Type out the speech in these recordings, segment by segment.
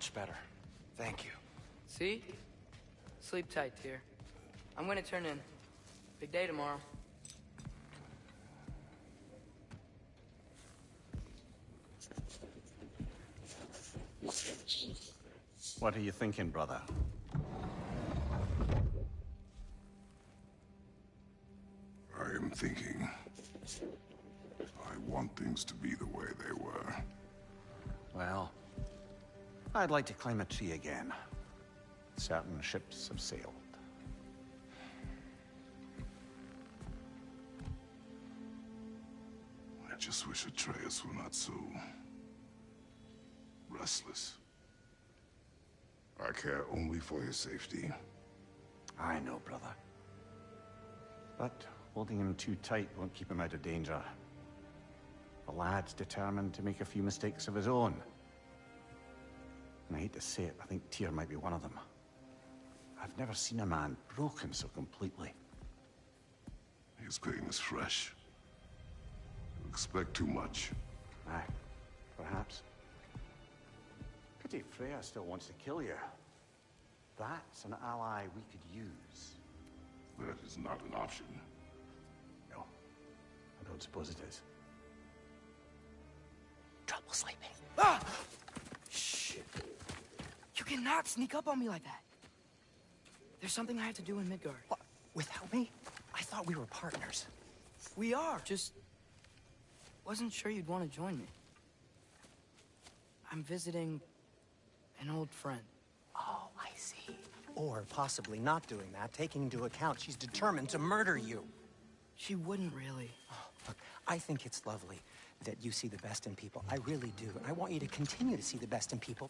much better. Thank you. See? Sleep tight, dear. I'm gonna turn in. Big day tomorrow. What are you thinking, brother? I am thinking. I want things to be the way they were. Well, I'd like to climb a tree again. Certain ships have sailed. I just wish Atreus were not so restless. I care only for his safety. I know, brother. But holding him too tight won't keep him out of danger. The lad's determined to make a few mistakes of his own. And I hate to say it, I think Tyr might be one of them. I've never seen a man broken so completely. His pain is fresh. You expect too much. Aye, perhaps. Pity Freya still wants to kill you. That's an ally we could use. That is not an option. No, I don't suppose it is. Trouble sleeping. Ah! Shit. You cannot sneak up on me like that. There's something I have to do in Midgard. What? Without me? I thought we were partners. We are, just... wasn't sure you'd want to join me. I'm visiting an old friend. Oh, I see. Or possibly not doing that, taking into account she's determined to murder you. She wouldn't really. Oh, look, I think it's lovely that you see the best in people. I really do. And I want you to continue to see the best in people.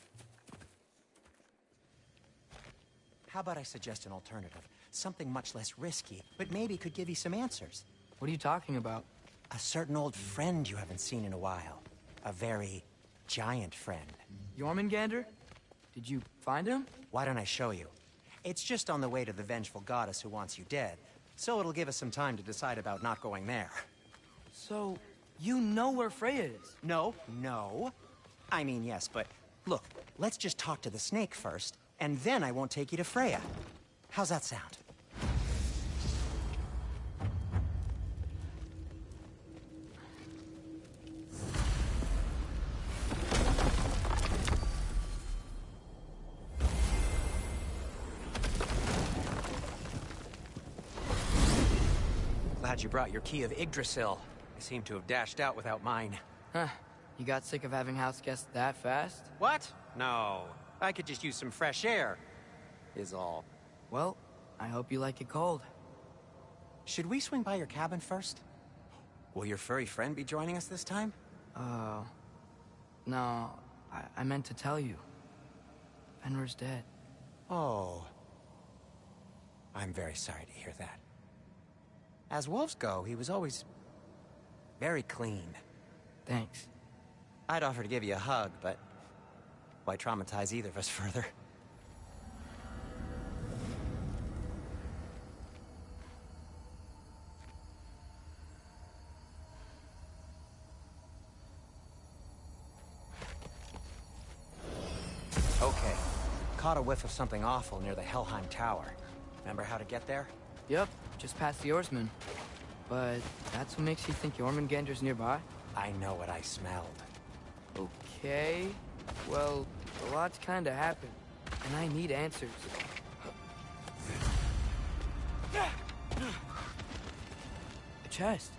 How about I suggest an alternative? Something much less risky, but maybe could give you some answers. What are you talking about? A certain old friend you haven't seen in a while. A very giant friend. Jormungandr? Did you find him? Why don't I show you? It's just on the way to the vengeful goddess who wants you dead. So it'll give us some time to decide about not going there. So, you know where Freya is? No. I mean, yes, but look, let's just talk to the snake first, and then I won't take you to Freya. How's that sound? Glad you brought your key of Yggdrasil. I seem to have dashed out without mine. Huh. You got sick of having house guests that fast? What? No. I could just use some fresh air, is all. Well, I hope you like it cold. Should we swing by your cabin first? Will your furry friend be joining us this time? No. I meant to tell you. Fenrir's dead. Oh. I'm very sorry to hear that. As wolves go, he was always very clean. Thanks. I'd offer to give you a hug, but why traumatize either of us further? Okay. Caught a whiff of something awful near the Helheim Tower. Remember how to get there? Yep, just past the oarsman. But that's what makes you think Jormungandr's nearby? I know what I smelled. Okay. Well, a lot's kinda happened, and I need answers. A chest.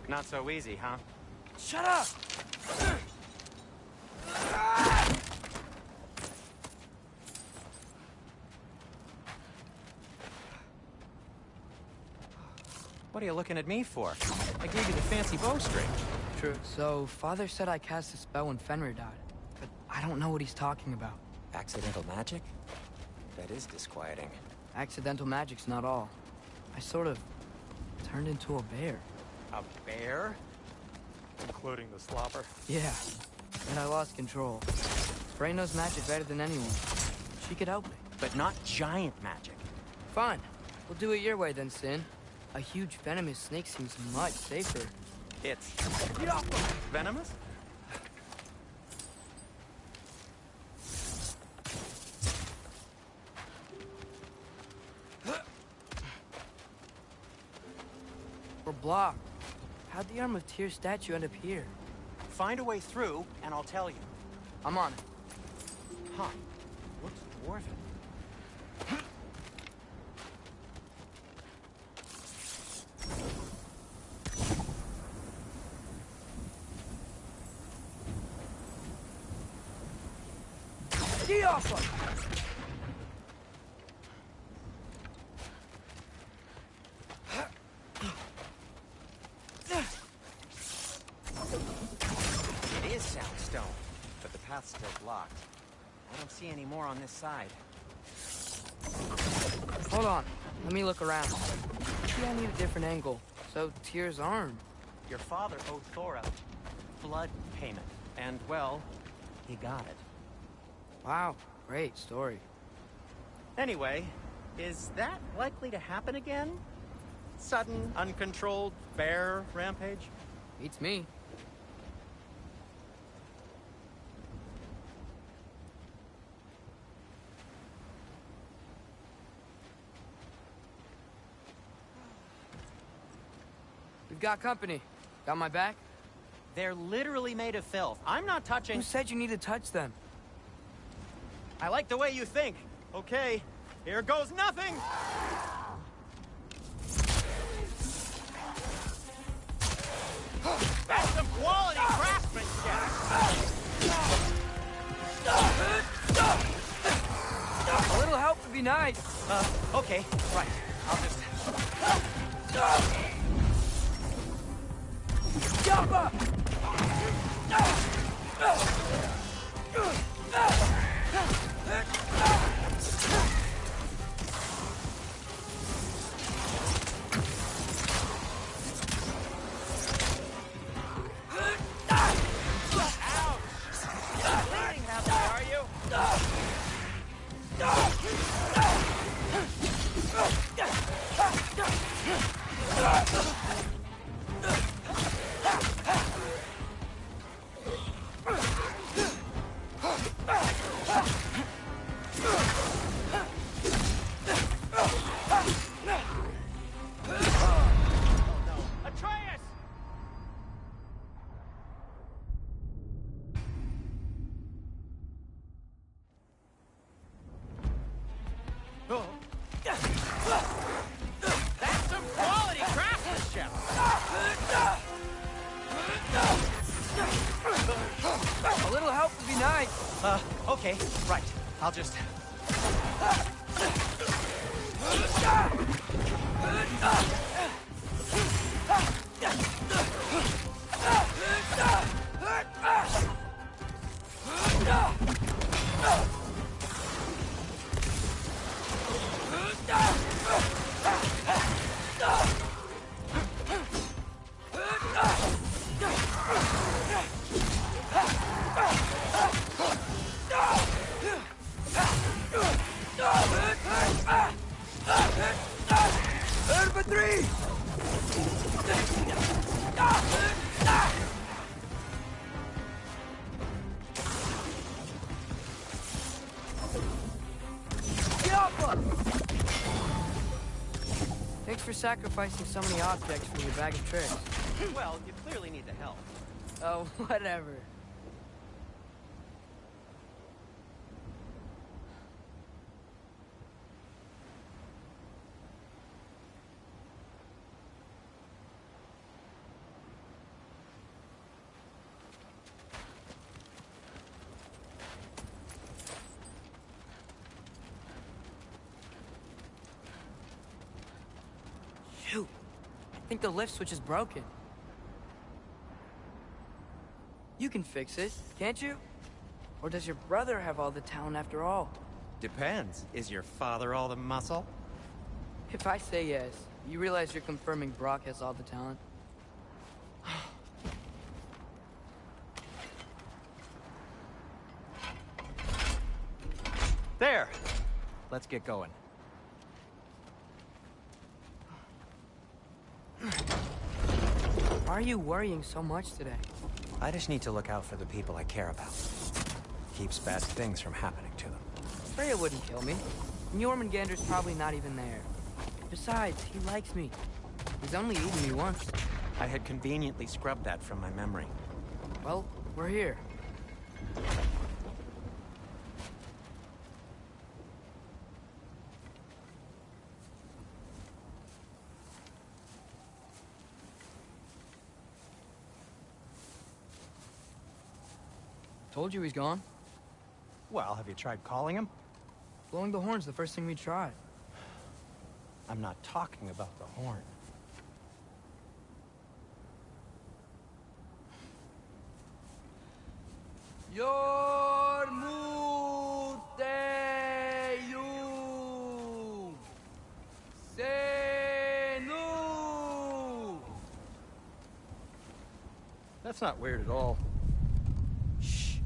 Not so easy, huh? Shut up! What are you looking at me for? I gave you the fancy bowstring. True. So, Father said I cast a spell when Fenrir died, but I don't know what he's talking about. Accidental magic? That is disquieting. Accidental magic's not all. I sort of turned into a bear. A bear? Including the slobber. Yeah, and I lost control. Frey knows magic better than anyone. She could help me. But not giant magic. Fine. We'll do it your way then, Sin. A huge venomous snake seems much safer. It's... venomous? blocked. How'd the Arm of Tyr statue end up here? Find a way through, and I'll tell you. I'm on it. Huh. Looks dwarven. Get off of! It is soundstone, but the path's still blocked. I don't see any more on this side. Hold on. Let me look around. Maybe I need a different angle. So, Tyr's arm. Your father owed Thor a blood payment, and, well, he got it. Wow, great story. Anyway, is that likely to happen again? Sudden, uncontrolled bear rampage? Beats me. We've got company. Got my back? They're literally made of filth. I'm not touching... Who said you need to touch them? I like the way you think. Okay, here goes nothing! That's some quality craftsmanship! A little help would be nice. Okay, right. I'll just... Jump up! That's some quality craftsmanship! A little help would be nice. Okay, right. I'll just... For three! Get off us! Thanks for sacrificing so many objects for your bag of tricks. Well, you clearly need the help. Oh, whatever. Shoot. I think the lift switch is broken. You can fix it, can't you? Or does your brother have all the talent after all? Depends. Is your father all the muscle? If I say yes, you realize you're confirming Brock has all the talent? There! Let's get going. Why are you worrying so much today? I just need to look out for the people I care about. Keeps bad things from happening to them. Freya wouldn't kill me. And Jormungandr's probably not even there. Besides, he likes me. He's only eaten me once. I had conveniently scrubbed that from my memory. Well, we're here. Told you he's gone. Well, have you tried calling him? Blowing the horn's the first thing we tried. I'm not talking about the horn. Yormuteyu Senu. That's not weird at all. Shh.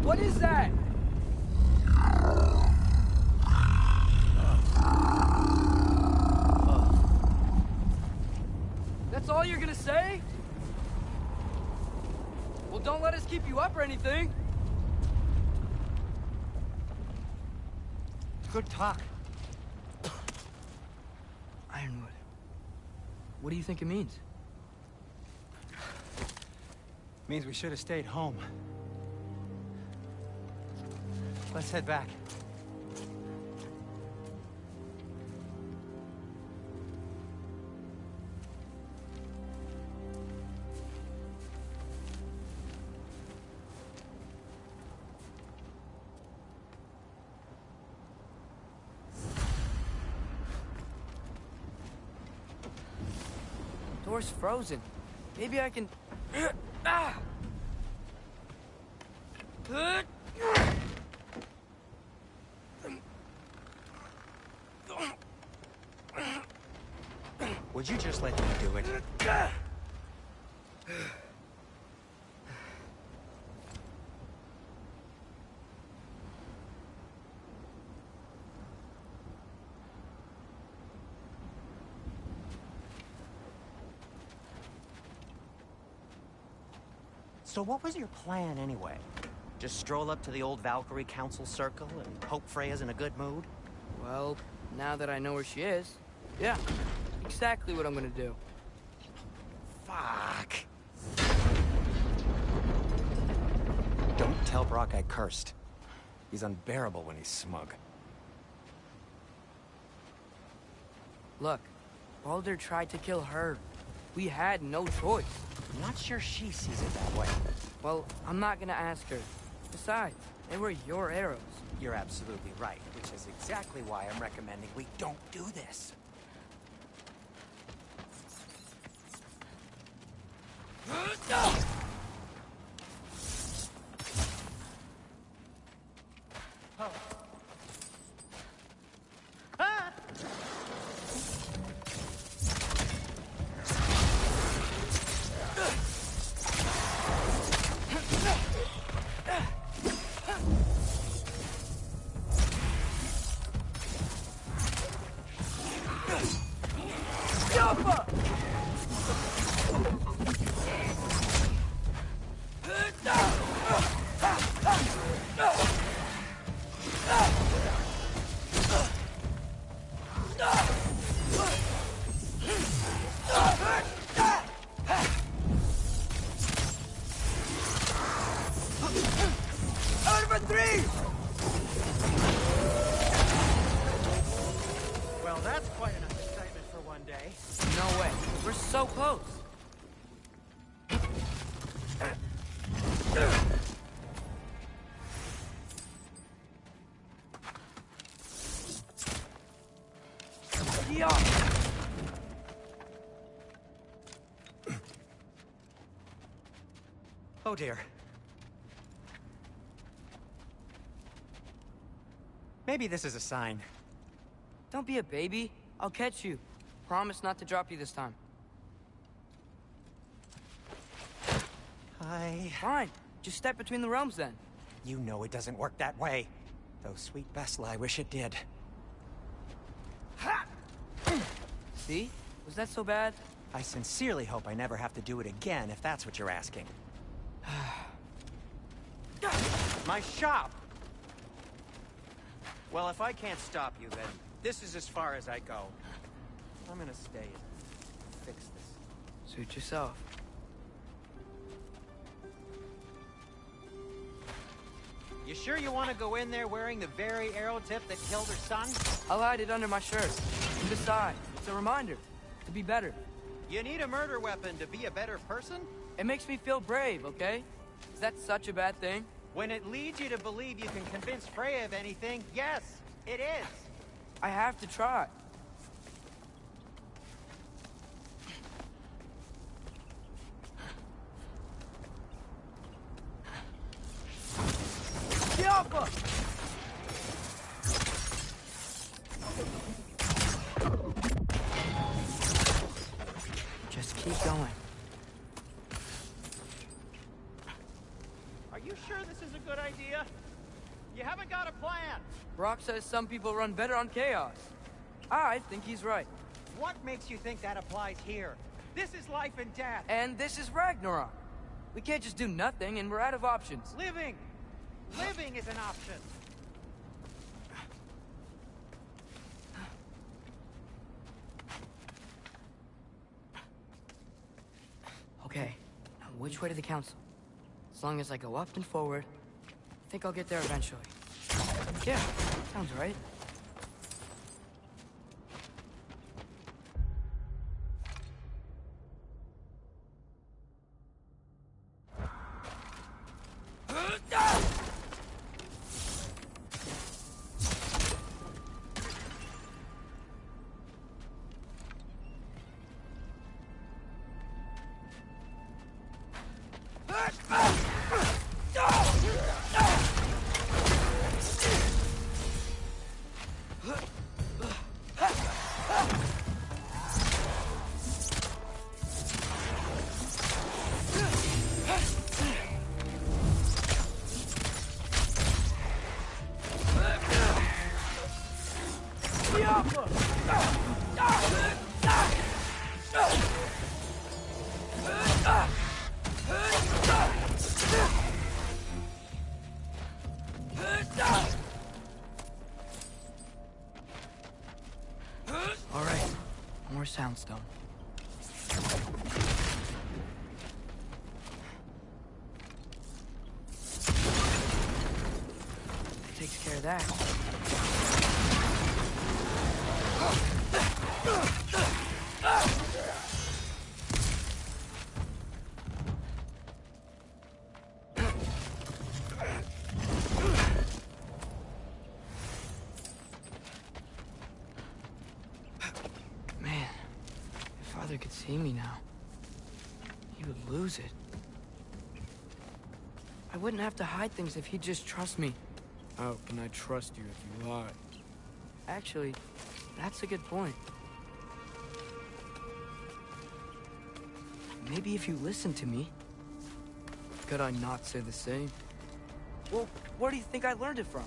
What is that? That's all you're gonna say? Well, don't let us keep you up or anything. Good talk. Ironwood. What do you think it means? Means we should have stayed home. Let's head back. Door's frozen. Maybe I can... Ah! Would you just let me do it? So what was your plan anyway? Just stroll up to the old Valkyrie Council Circle and hope Freya's in a good mood? Well, now that I know where she is, yeah, exactly what I'm gonna do. Fuck. Don't tell Brock I cursed. He's unbearable when he's smug. Look, Baldur tried to kill her. We had no choice. I'm not sure she sees it that way. Well, I'm not gonna ask her. Besides, they were your arrows. You're absolutely right, which is exactly why I'm recommending we don't do this. We're so close. Yeah. Oh dear. Maybe this is a sign. Don't be a baby. I'll catch you. Promise not to drop you this time. Fine. Just step between the realms then. You know it doesn't work that way. Though sweet Bessel, I wish it did. Ha! See? Was that so bad? I sincerely hope I never have to do it again, if that's what you're asking. My shop! Well, if I can't stop you, then this is as far as I go. I'm gonna stay and fix this. Suit yourself. You sure you want to go in there wearing the very arrow tip that killed her son? I'll hide it under my shirt. And besides, it's a reminder to be better. You need a murder weapon to be a better person? It makes me feel brave, okay? Is that such a bad thing? When it leads you to believe you can convince Freya of anything, yes, it is. I have to try. Yappa! Just keep going. Are you sure this is a good idea? You haven't got a plan. Brock says some people run better on chaos. I think he's right. What makes you think that applies here? This is life and death. And this is Ragnarok. We can't just do nothing, and we're out of options. Living! Living is an option. Okay, now which way to the council? As long as I go up and forward, I think I'll get there eventually. Yeah, sounds right. All right, more soundstone. Takes care of that. Man, if Father could see me now, he would lose it. I wouldn't have to hide things if he'd just trust me. How can I trust you if you lie? Actually, that's a good point. Maybe if you listen to me. Could I not say the same? Well, where do you think I learned it from?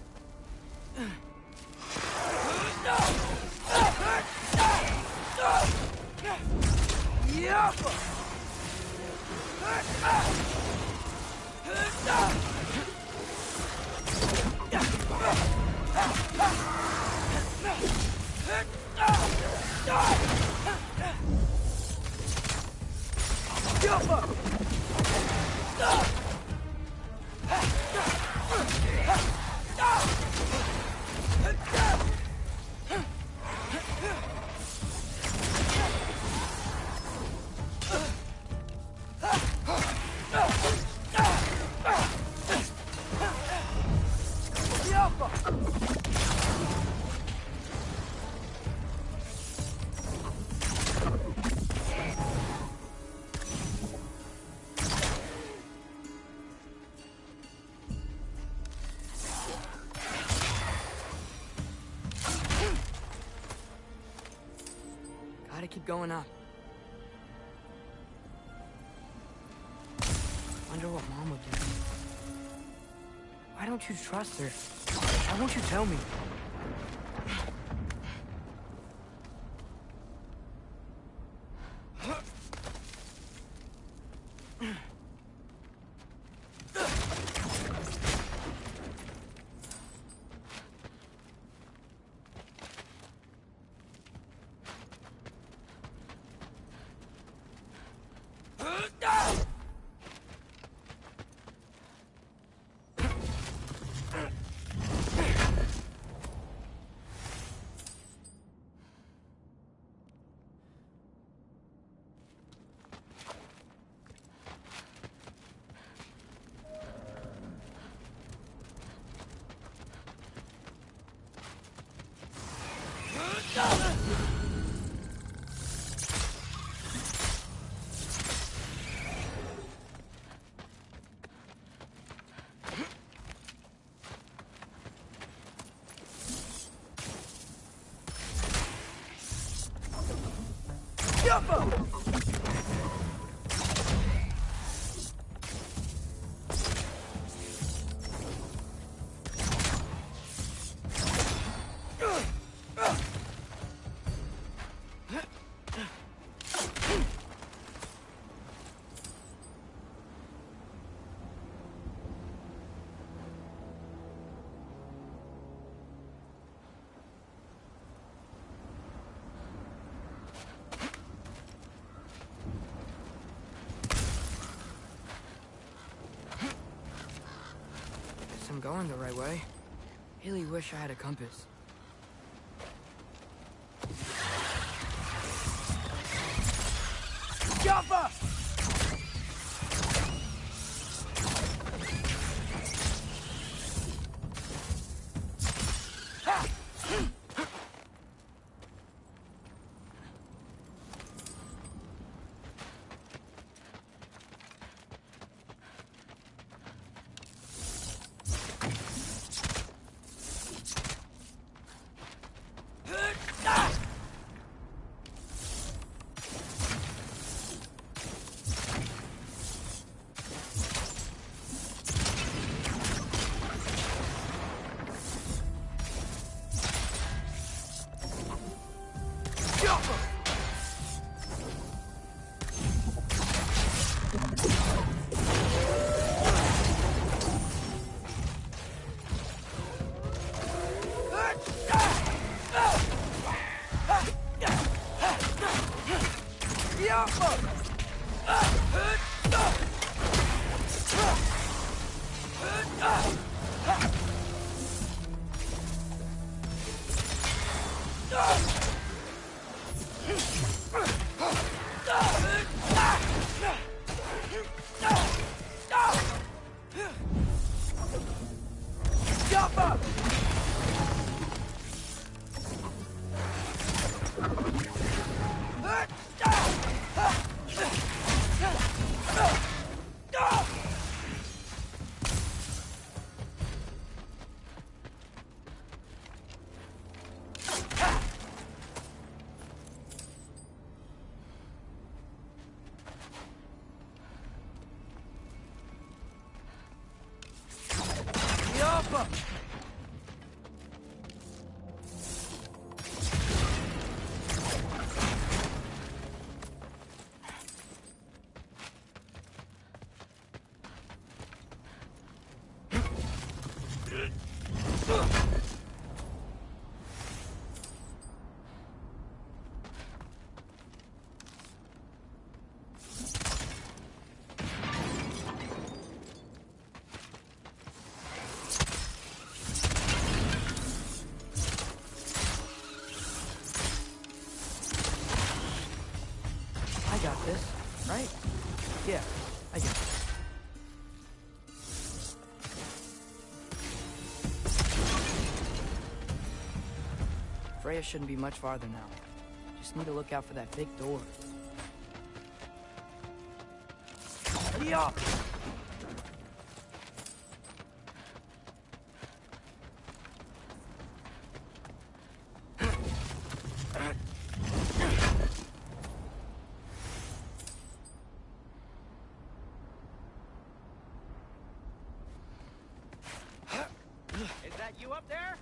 Gotta keep going up. Wonder what Mom would do. Why don't you trust her? Why won't you tell me? I'm going the right way. Really wish I had a compass. Jumper! Right? Yeah, I get it. Freya shouldn't be much farther now. Just need to look out for that big door. Yeah! you up there?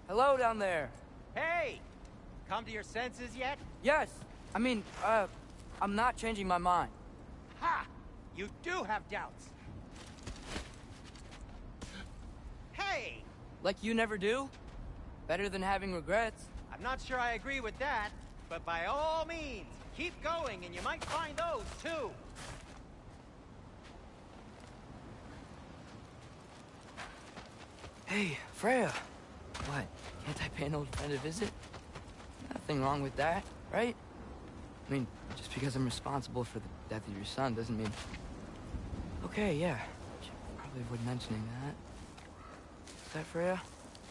Hello down there. Hey! Come to your senses yet? Yes. I mean, I'm not changing my mind. Ha! You do have doubts. Hey! Like you never do? Better than having regrets. I'm not sure I agree with that, but by all means, keep going and you might find those too. Hey, Freya. What? Can't I pay an old friend a visit? Nothing wrong with that, right? I mean, just because I'm responsible for the death of your son doesn't mean... Okay, yeah. Should probably avoid mentioning that. Is that Freya?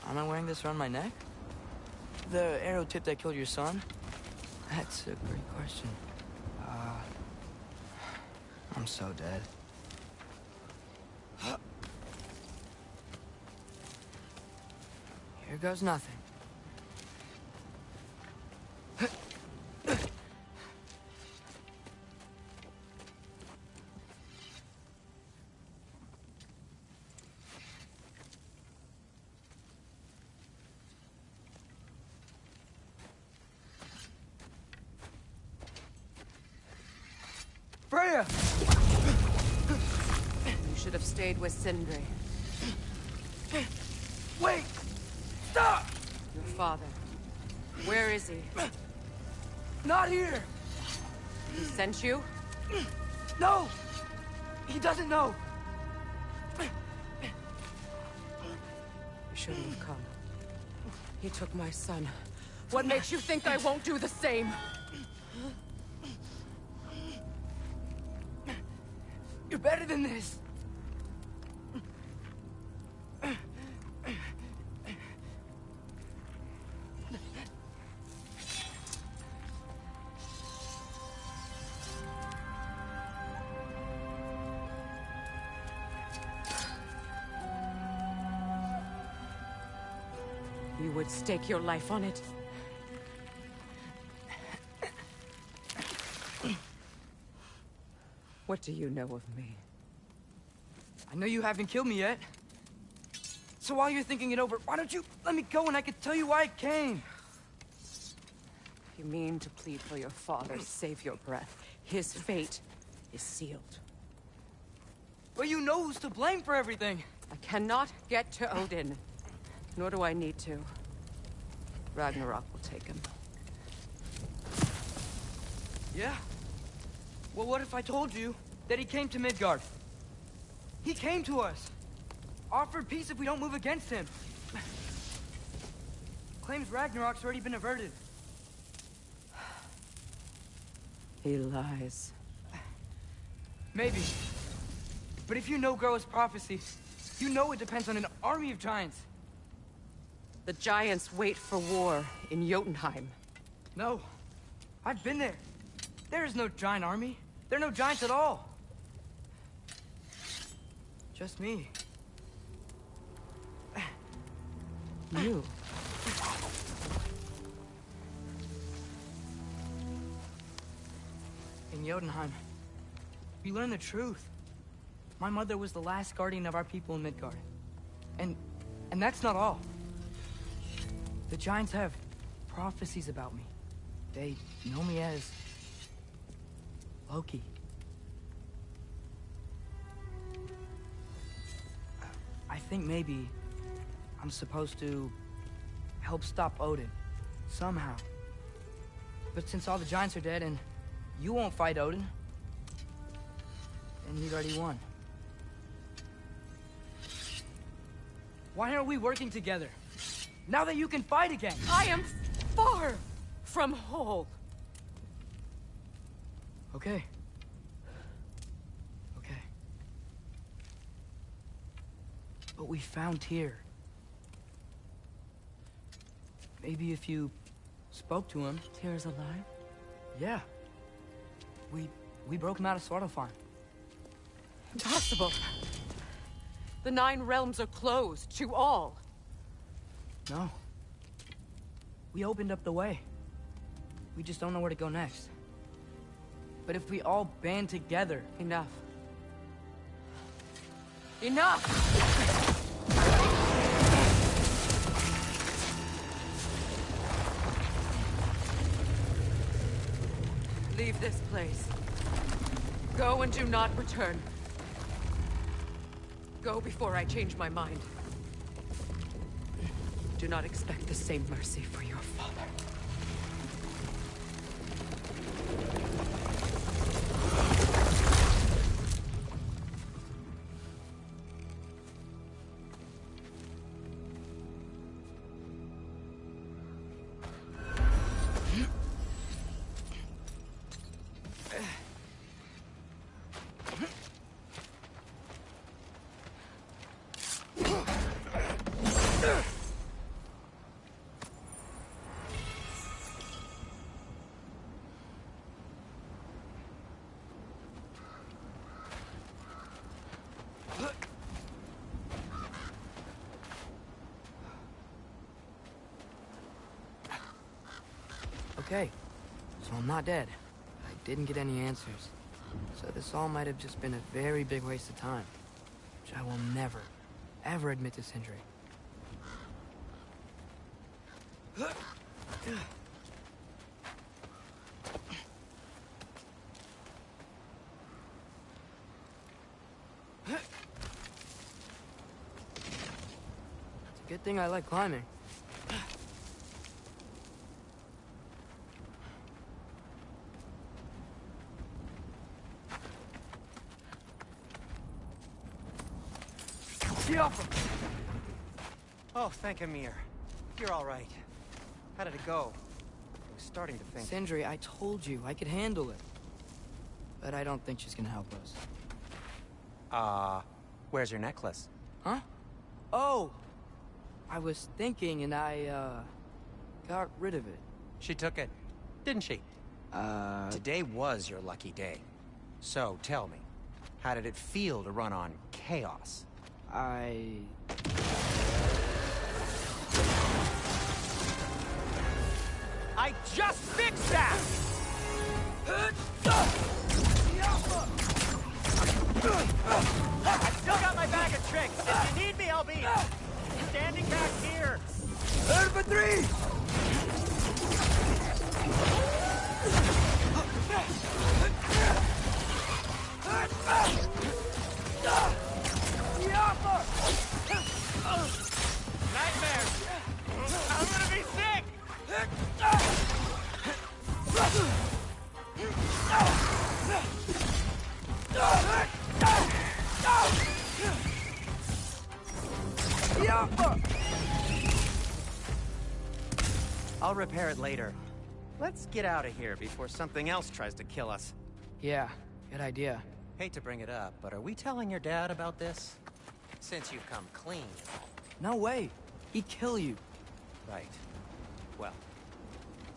Am I wearing this around my neck? The arrow tip that killed your son? That's a great question. I'm so dead. Here goes nothing. Freya! You should have stayed with Sindri. Wait! Stop! Your father. Where is he? Not here! He sent you? No! He doesn't know! You shouldn't have come. He took my son. What makes you think I won't do the same? You're better than this! You would stake your life on it? What do you know of me? I know you haven't killed me yet. So while you're thinking it over, why don't you let me go and I can tell you why I came? You mean to plead for your father, save your breath. His fate is sealed. But you know who's to blame for everything. I cannot get to Odin. Nor do I need to. Ragnarok will take him. Yeah? Well, what if I told you that he came to Midgard? He came to us. Offered peace if we don't move against him. Claims Ragnarok's already been averted. He lies. Maybe. But if you know Groa's prophecy, you know it depends on an army of giants. The giants wait for war in Jotunheim. No. I've been there. There is no giant army. There are no giants at all. Just me. You? In Jotunheim, we learned the truth. My mother was the last guardian of our people in Midgard. And that's not all. The giants have prophecies about me. They know me as Loki. I think maybe I'm supposed to help stop Odin, somehow. But since all the giants are dead and you won't fight Odin, then you'd already won. Why aren't we working together? Now that you can fight again! I am far from whole. Okay. Okay. But we found Tyr. Maybe if you spoke to him... Tyr's alive? Yeah. We broke him out of Svartalfheim. Impossible. The 9 realms are closed to all. No. We opened up the way. We just don't know where to go next. But if we all band together... Enough. Enough! Leave this place. Go and do not return. Go before I change my mind. Do not expect the same mercy for your father. Okay, so I'm not dead. I didn't get any answers. So this all might have just been a very big waste of time. Which I will never, ever admit to Sindri. It's a good thing I like climbing. Oh, thank Amir. You're all right. How did it go? I was starting to think... Sindri, I told you I could handle it. But I don't think she's gonna help us. Where's your necklace? Huh? Oh! I was thinking and I, got rid of it. She took it, didn't she? Today was your lucky day. So, tell me, how did it feel to run on chaos? I just fixed that! I've still got my bag of tricks. If you need me, I'll be standing back here. For 3! Nightmares! I'm gonna be sick! I'll repair it later. Let's get out of here before something else tries to kill us. Yeah, good idea. Hate to bring it up, but are we telling your dad about this? Since you've come clean. No way. He'd kill you. Right. Well,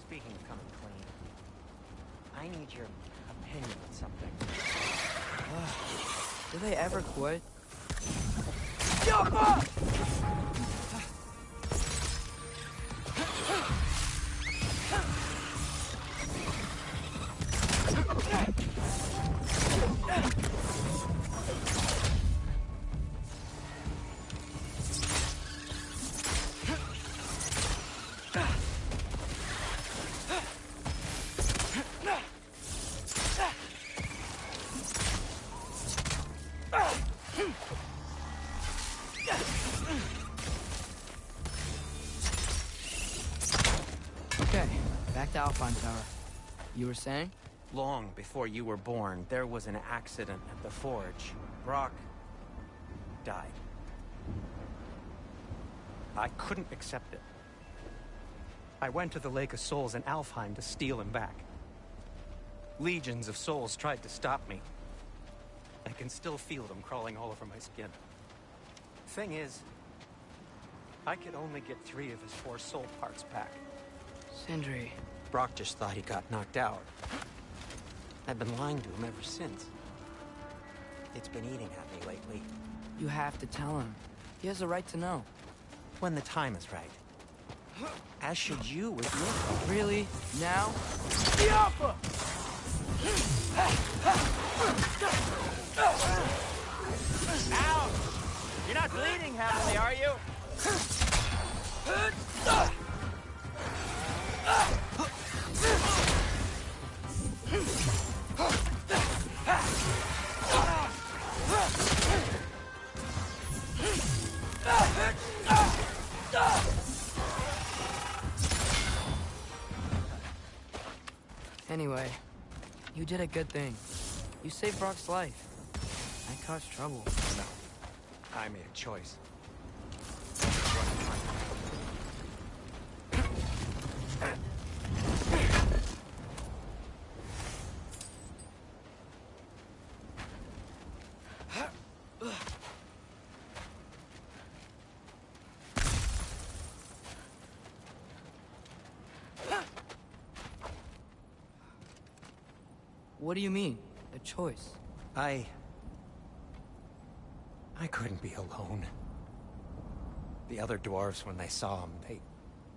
speaking of coming clean, I need your opinion on something. Do they ever quit? Okay, back to Alpine Tower. You were saying? Long before you were born, there was an accident at the forge. Brock died. I couldn't accept it. I went to the Lake of Souls in Alfheim to steal him back. Legions of souls tried to stop me. I can still feel them crawling all over my skin. Thing is, I could only get 3 of his 4 soul parts back. Sindri. Brock just thought he got knocked out. I've been lying to him ever since. It's been eating at me lately. You have to tell him. He has a right to know. When the time is right. As should you with your... Really? Now? The Alpha! Ouch! You're not bleeding heavily, are you? Anyway, you did a good thing. You saved Brock's life. I caused trouble. No. I made a choice. What do you mean? A choice? I couldn't be alone. The other dwarves, when they saw him, they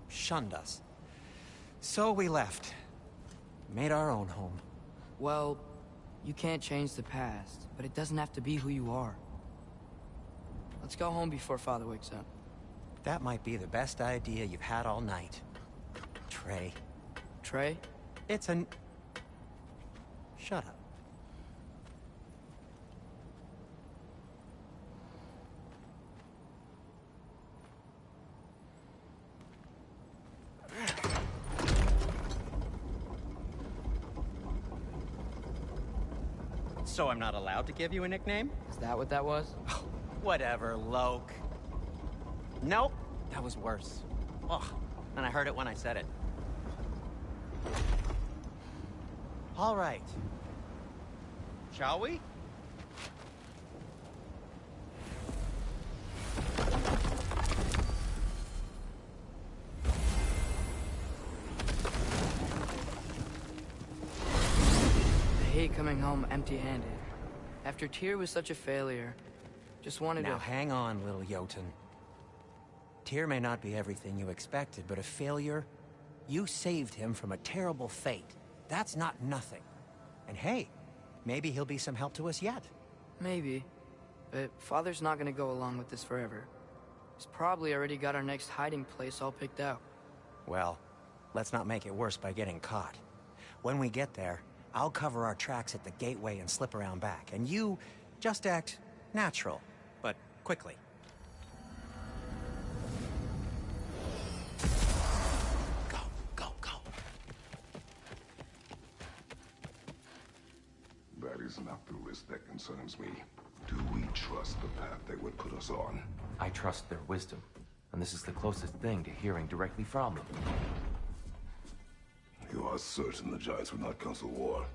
shunned us. So we left. Made our own home. Well, you can't change the past, but it doesn't have to be who you are. Let's go home before Father wakes up. That might be the best idea you've had all night. Trey. Trey? It's an... Shut up. So I'm not allowed to give you a nickname? Is that what that was? Whatever, Loke. Nope, that was worse. Ugh, and I heard it when I said it. All right. Shall we? I hate coming home empty-handed. After Tyr was such a failure, just wanted Now to... hang on, little Jotun. Tyr may not be everything you expected, but a failure? You saved him from a terrible fate. That's not nothing. And hey, maybe he'll be some help to us yet. Maybe. But Father's not gonna go along with this forever. He's probably already got our next hiding place all picked out. Well, let's not make it worse by getting caught. When we get there, I'll cover our tracks at the gateway and slip around back. And you just act natural, but quickly. Go, go, go. That is not the risk that concerns me. Do we trust the path they would put us on? I trust their wisdom, and this is the closest thing to hearing directly from them. You are certain the Giants would not counsel war?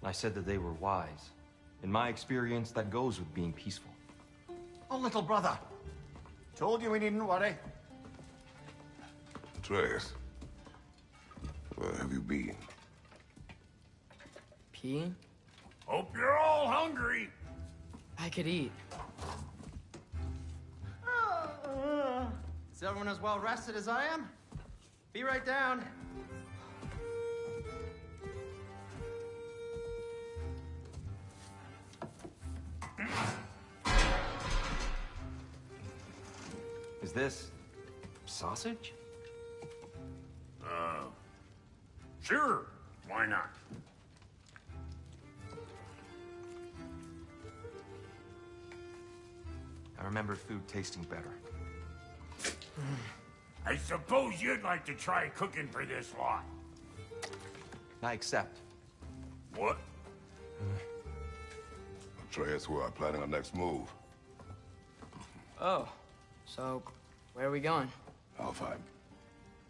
I said that they were wise. In my experience, that goes with being peaceful. Oh, little brother. Told you we needn't worry. Atreus, where have you been? Peeing? Hope you're all hungry. I could eat. Is everyone as well rested as I am? Be right down. Is this... sausage? Sure, why not? I remember food tasting better. I suppose you'd like to try cooking for this lot. I accept. What? Atreus, we are planning our next move. Oh, so where are we going? Alfheim,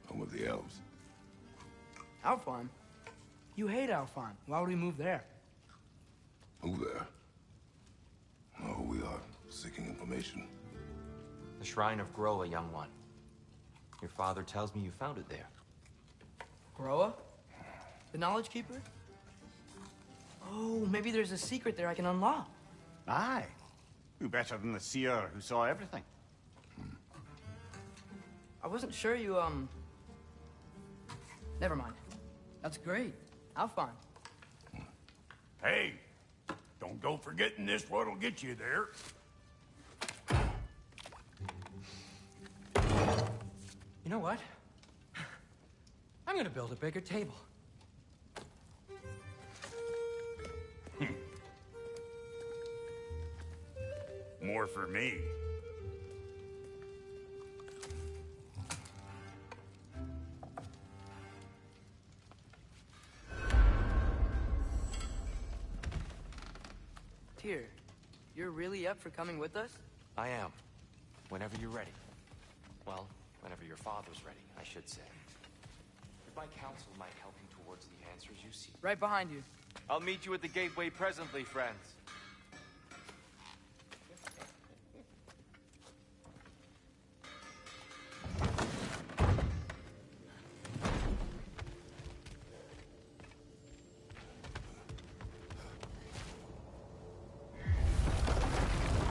home of the elves. Alfheim? You hate Alfheim. Why would we move there? Move there? No, we are seeking information. The Shrine of Groa, young one. Your father tells me you found it there. Groa? The Knowledge Keeper? Oh, maybe there's a secret there I can unlock. Aye. Who better than the seer who saw everything? I wasn't sure you, Never mind. That's great. Alfheim. Hey, don't go forgetting this what'll get you there. You know what? I'm gonna build a bigger table. More for me. Tyr, you're really up for coming with us? I am. Whenever you're ready. Well, whenever your father's ready, I should say. If my counsel might help you towards the answers you seek. Right behind you. I'll meet you at the gateway presently, friends.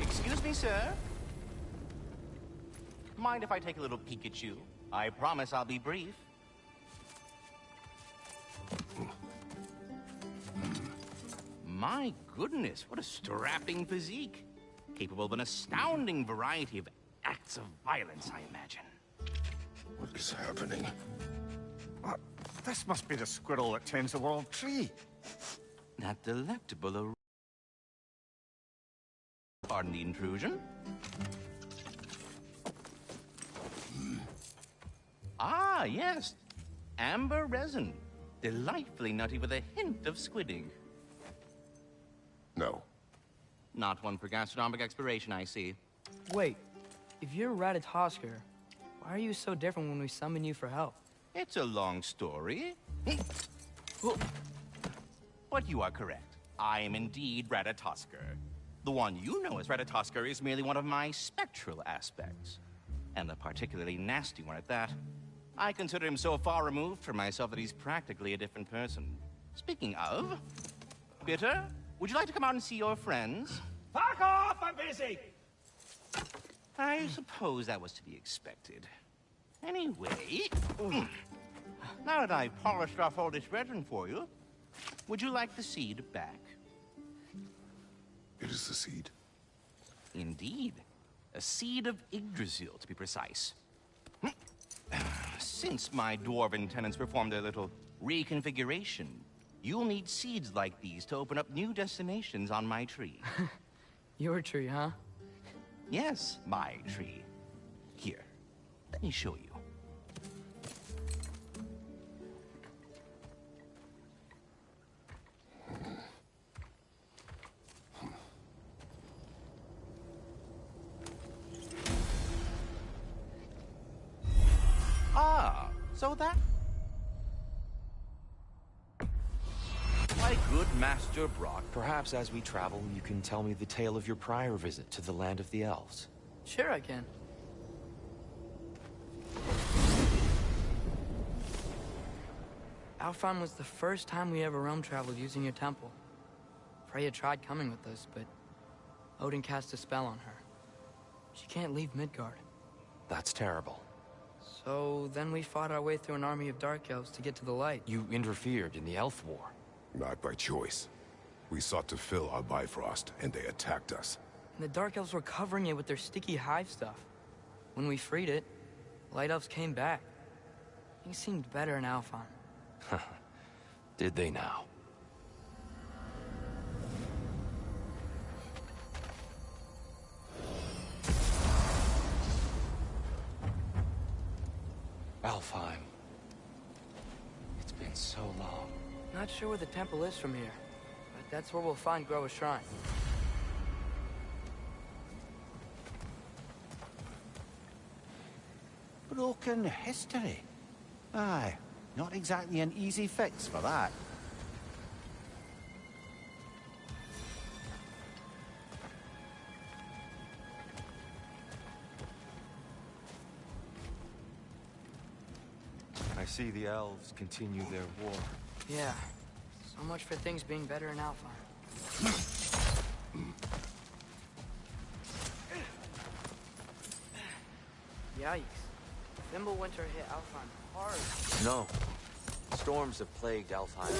Excuse me, sir. Mind if I take a little peek at you? I promise I'll be brief. My goodness, what a strapping physique. Capable of an astounding variety of acts of violence, I imagine. What is happening? This must be the squirrel that tends the world tree. That delectable Pardon the intrusion. Ah, yes. Amber resin. Delightfully nutty with a hint of squidding. No. Not one for gastronomic exploration, I see. Wait, if you're Ratatoskr, why are you so different when we summon you for help? It's a long story. But you are correct. I am indeed Ratatoskr. The one you know as Ratatoskr is merely one of my spectral aspects. And a particularly nasty one at that. I consider him so far removed from myself that he's practically a different person. Speaking of... Bitter, would you like to come out and see your friends? Fuck off! I'm busy! I suppose that was to be expected. Anyway... Now that I've polished off all this resin for you, would you like the seed back? It is the seed. Indeed. A seed of Yggdrasil, to be precise. Since my dwarven tenants performed a little reconfiguration, you'll need seeds like these to open up new destinations on my tree. Your tree, huh? Yes, my tree. Here, let me show you. So that... My good Master Brock, perhaps as we travel, you can tell me the tale of your prior visit to the land of the elves. Sure I can. Alfheim was the first time we ever realm traveled using your temple. Freya tried coming with us, but Odin cast a spell on her. She can't leave Midgard. That's terrible. So then we fought our way through an army of dark elves to get to the light. You interfered in the elf war. Not by choice. We sought to fill our Bifrost, and they attacked us. And the dark elves were covering it with their sticky hive stuff. When we freed it, light elves came back. Things seemed better in Alfheim. Did they now? Alfheim. It's been so long. Not sure where the temple is from here, but that's where we'll find Groa's shrine. Broken history. Aye, not exactly an easy fix for that. I see the elves continue their war. Yeah, so much for things being better in Alfheim. Yikes. Fimbulwinter hit Alfheim hard. No. Storms have plagued Alfheim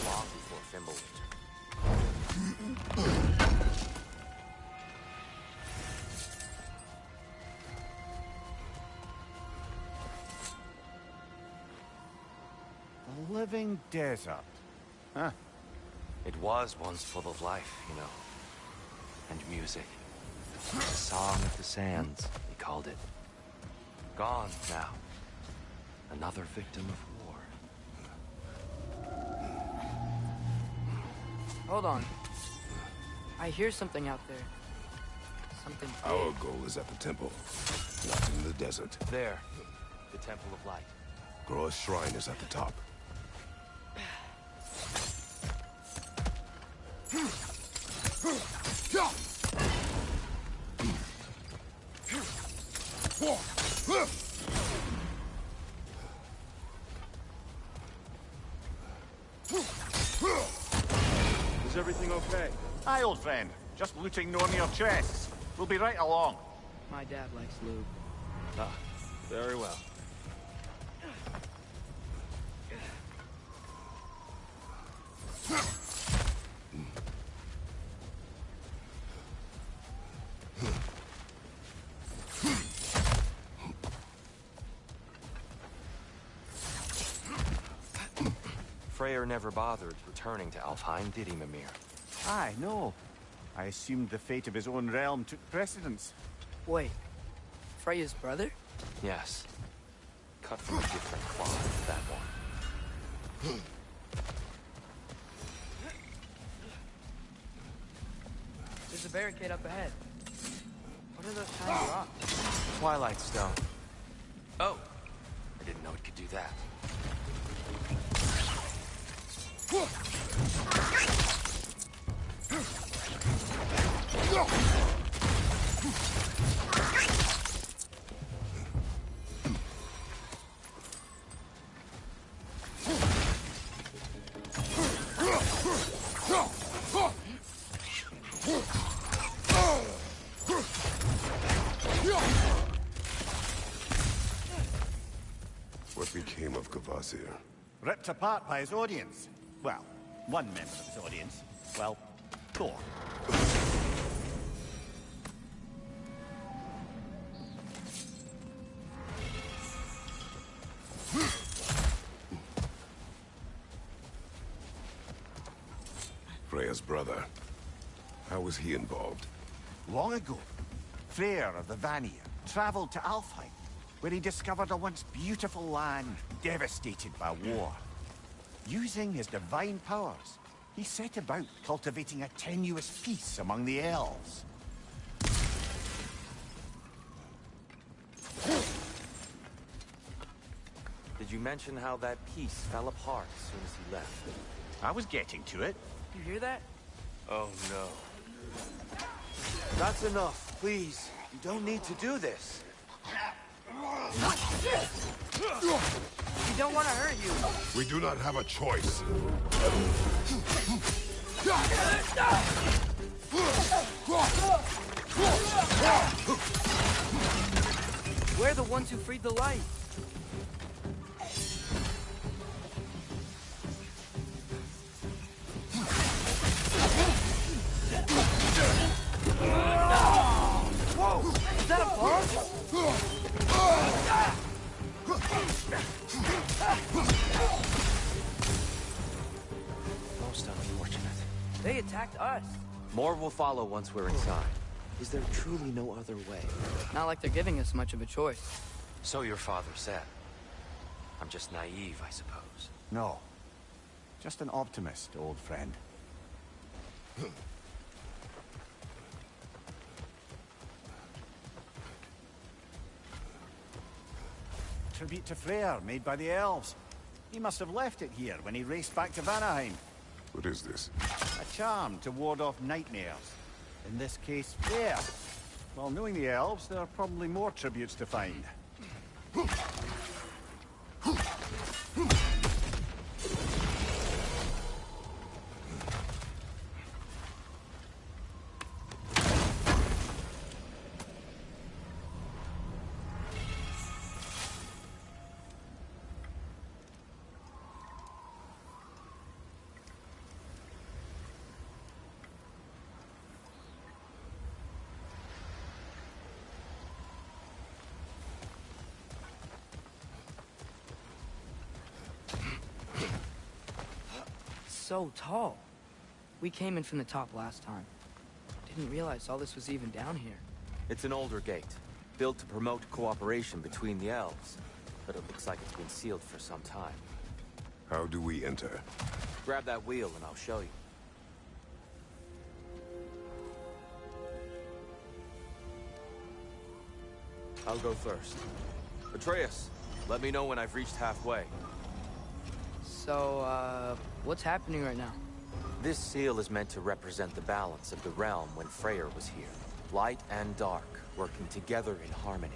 long before Fimbulwinter. The living desert. Huh. It was once full of life, you know. And music. The Song of the Sands, they called it. Gone now. Another victim of war. Hold on. I hear something out there. Something big. Our goal is at the temple, not in the desert. There. The Temple of Light. Groa's shrine is at the top. Is everything okay? Aye, old friend. Just looting no near chests. We'll be right along. My dad likes lube. Ah, very well. Freyr never bothered returning to Alfheim, did he, Mimir? Aye, no. I assumed the fate of his own realm took precedence. Wait. Freya's brother? Yes. Cut from a different cloth, that one. There's a barricade up ahead. What are those tiny rocks? Twilight Stone. Oh! I didn't know it could do that. What became of Kvasir? Ripped apart by his audience. Well, one member of his audience. Well, Thor. Freya's brother. How was he involved? Long ago, Freyr of the Vanir traveled to Alfheim, where he discovered a once beautiful land devastated by war. Using his divine powers, he set about cultivating a tenuous peace among the elves. Did you mention how that piece fell apart as soon as he left? I was getting to it. You hear that? Oh no. That's enough, please. You don't need to do this. We don't want to hurt you. We do not have a choice. We're the ones who freed the light. Whoa! Is that a bomb? Most unfortunate. They attacked us. More will follow once we're inside. Is there truly no other way? Not like they're giving us much of a choice. So your father said. I'm just naive, I suppose. No. Just an optimist, old friend. Tribute to Freyr, made by the elves. He must have left it here when he raced back to Vanaheim. What is this? A charm to ward off nightmares. In this case, Freyr. Well, knowing the elves, there are probably more tributes to find. so tall. We came in from the top last time. Didn't realize all this was even down here. It's an older gate, built to promote cooperation between the elves. But it looks like it's been sealed for some time. How do we enter? Grab that wheel and I'll show you. I'll go first. Atreus, let me know when I've reached halfway. So, what's happening right now? This seal is meant to represent the balance of the realm when Freyr was here. Light and dark, working together in harmony.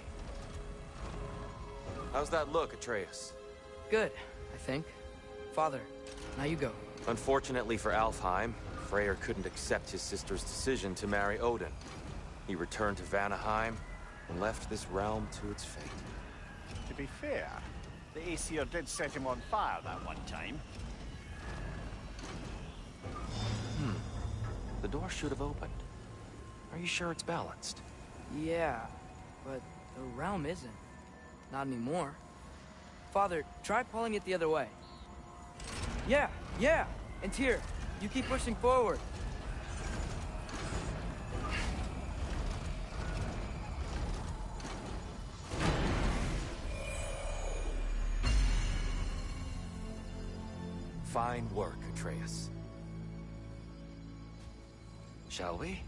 How's that look, Atreus? Good, I think. Father, now you go. Unfortunately for Alfheim, Freyr couldn't accept his sister's decision to marry Odin. He returned to Vanaheim and left this realm to its fate. To be fair, the Aesir did set him on fire that one time. The door should have opened. Are you sure it's balanced? Yeah, but the realm isn't. Not anymore. Father, try pulling it the other way. Yeah! And here, you keep pushing forward. Fine work, Atreus. Shall we?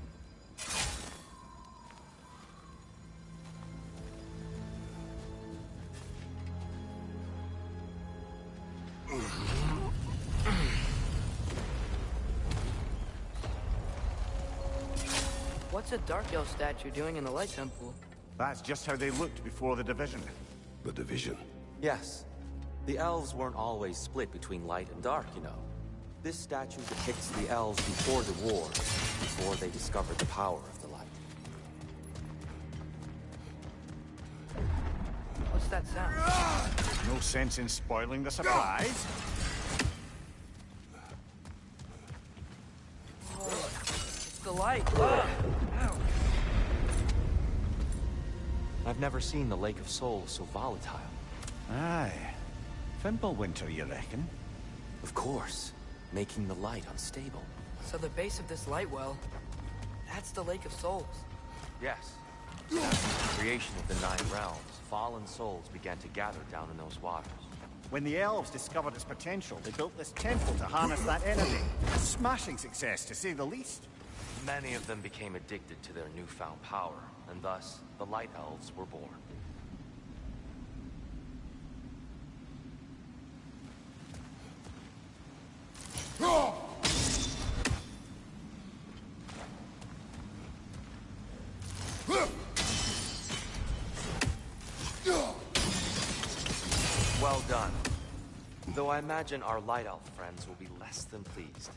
What's a Dark Elf statue doing in the Light Temple? That's just how they looked before the division. The division. Yes. The elves weren't always split between light and dark, you know. This statue depicts the elves before the war, before they discovered the power of the light. What's that sound? No sense in spoiling the surprise. It's the light. I've never seen the Lake of Souls so volatile. Aye. Fimbulwinter, you reckon? Of course. Making the light unstable. So the base of this light well, that's the Lake of Souls. Yes. After the creation of the Nine Realms, fallen souls began to gather down in those waters. When the elves discovered its potential, they built this temple to harness that energy. A smashing success, to say the least. Many of them became addicted to their newfound power, and thus, the Light Elves were born. Well done. Though I imagine our Light Elf friends will be less than pleased.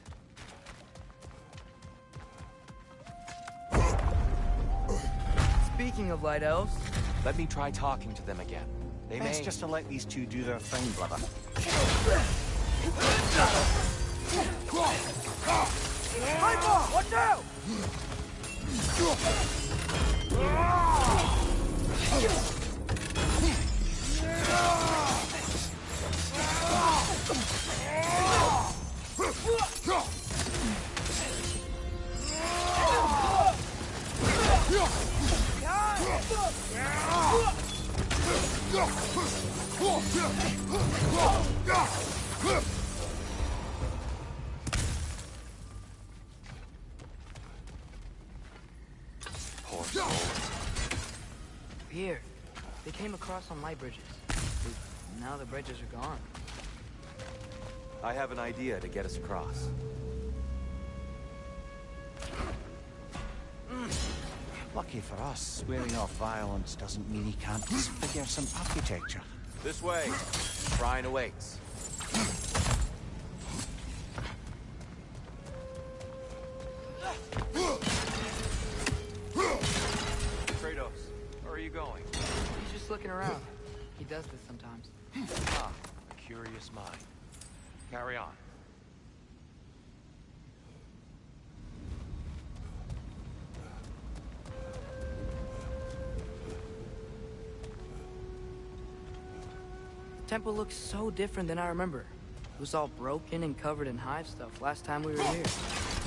Speaking of Light Elves... Let me try talking to them again. They Best may... just to let these two do their thing, brother. What now? Poor souls. Here. They came across on light bridges. But now the bridges are gone. I have an idea to get us across. Lucky for us, swearing off violence doesn't mean he can't disfigure some architecture. This way. Shrine awaits. Kratos, where are you going? He's just looking around. He does this sometimes. Ah, a curious mind. Carry on. Temple looks so different than I remember. It was all broken and covered in hive stuff last time we were here.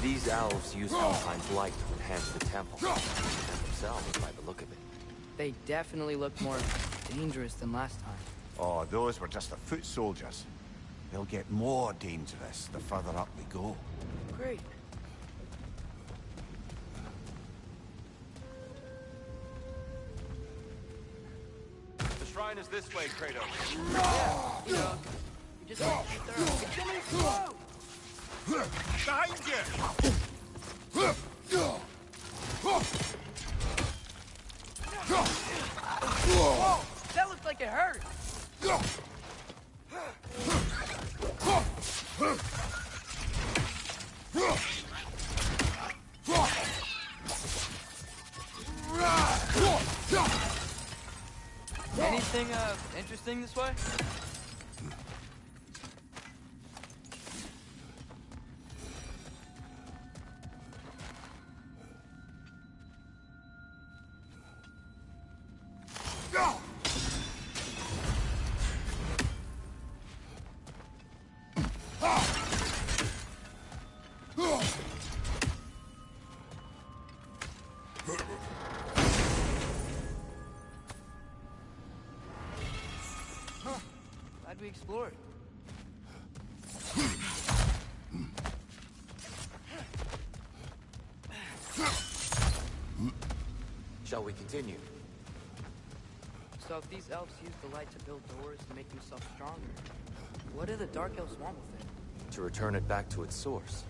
These elves used Alphine's light to enhance the temple, and themselves by the look of it. They definitely looked more dangerous than last time. Oh, those were just the foot soldiers. They'll get more dangerous the further up we go. Great. The shrine is this way, Kratos. Yeah, you know, we just have to keep their It's gonna explode! Behind you! Whoa! That looked like it hurt! Anything, interesting this way? Glad we explored. Shall we continue? So if these elves use the light to build doors to make themselves stronger, what do the Dark Elves want with it? To return it back to its source.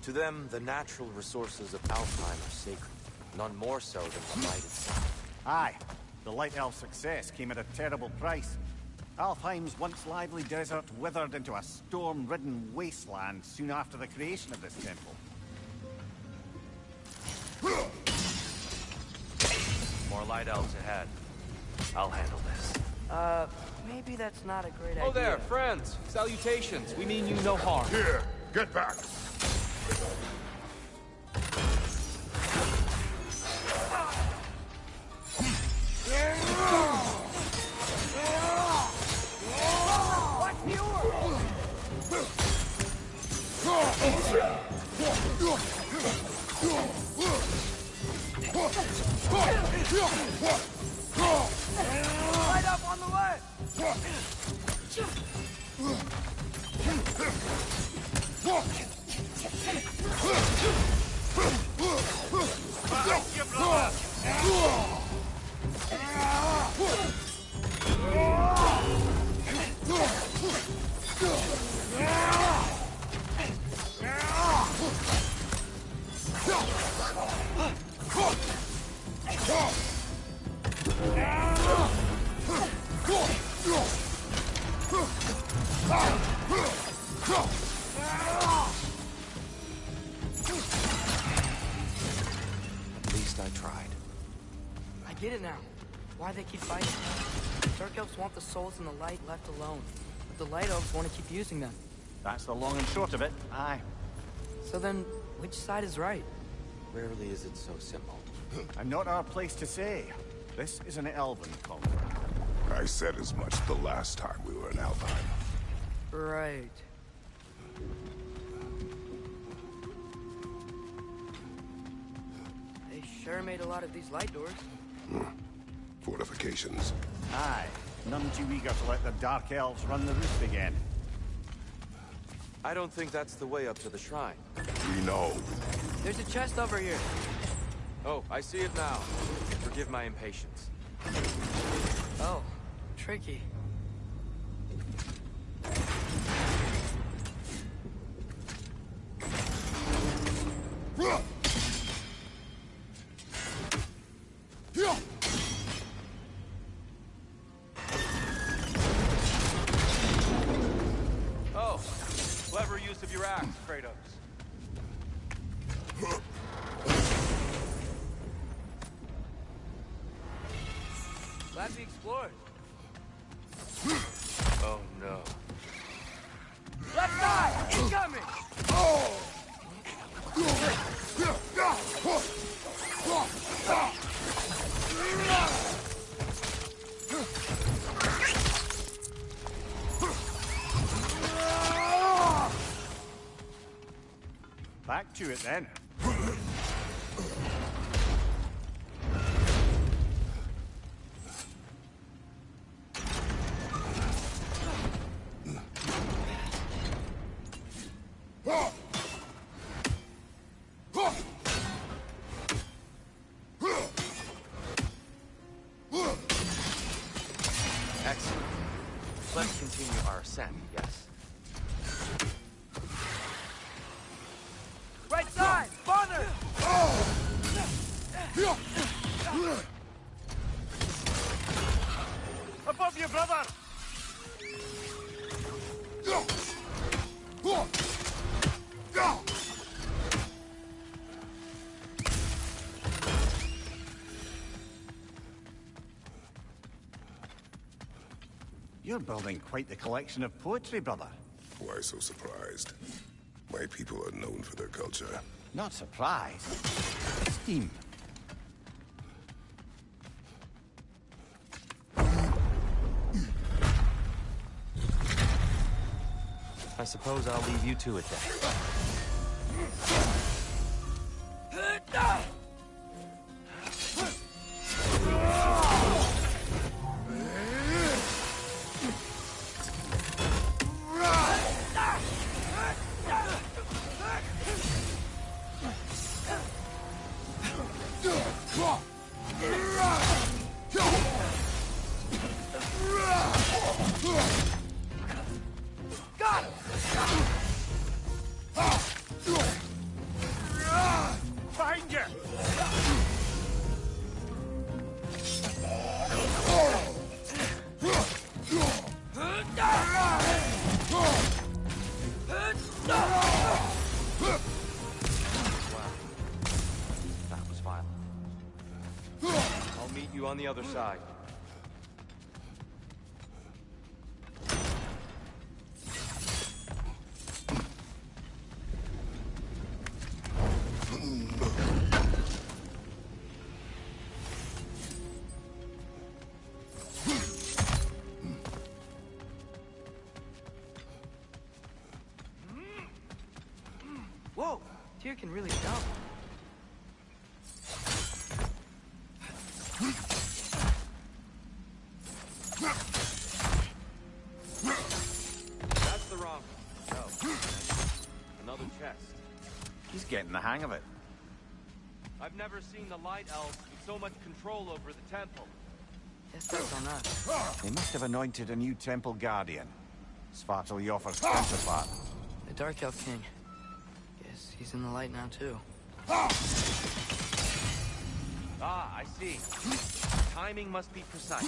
To them, the natural resources of Alfheim are sacred, none more so than the light itself. Aye, the Light Elf success came at a terrible price. Alfheim's once lively desert withered into a storm-ridden wasteland soon after the creation of this temple. More light elves ahead. I'll handle this. Maybe that's not a great idea. Oh there, friends! Salutations! We mean you no harm. Here, get back! Light up on the left! Behind you, brother! At least I tried. I get it now. Why they keep fighting. Dark Elves want the souls and the light left alone. But the Light Elves want to keep using them. That's the long and short of it, aye. So then, which side is right? Rarely is it so simple. And not our place to say. This is an elven conquer. I said as much the last time we were in Alfheim. Right. They sure made a lot of these light doors. Fortifications. Aye, none too eager to let the Dark Elves run the roost again. I don't think that's the way up to the shrine. We know. There's a chest over here. Oh, I see it now. Forgive my impatience. Oh, tricky. Oh, clever use of your axe, Kratos. Glad we explored. Oh no. Left side! Incoming! statue it then. Excellent. Let's continue our ascent, yes? Right side! Farther! Above you, brother! You're building quite the collection of poetry, brother. Why so surprised? My people are known for their culture. Not surprised. Steam. I suppose I'll leave you to it then. Behind you! That was violent. I'll meet you on the other side. Whoa! Tyr can really jump. That's the wrong one. No. Another chest. He's getting the hang of it. I've never seen the Light Elves with so much control over the temple. Guess that's on us. They must have anointed a new temple guardian. Svartal Joffer's counterpart. The Dark Elf King. Guess he's in the light now, too. Ah, I see. Timing must be precise.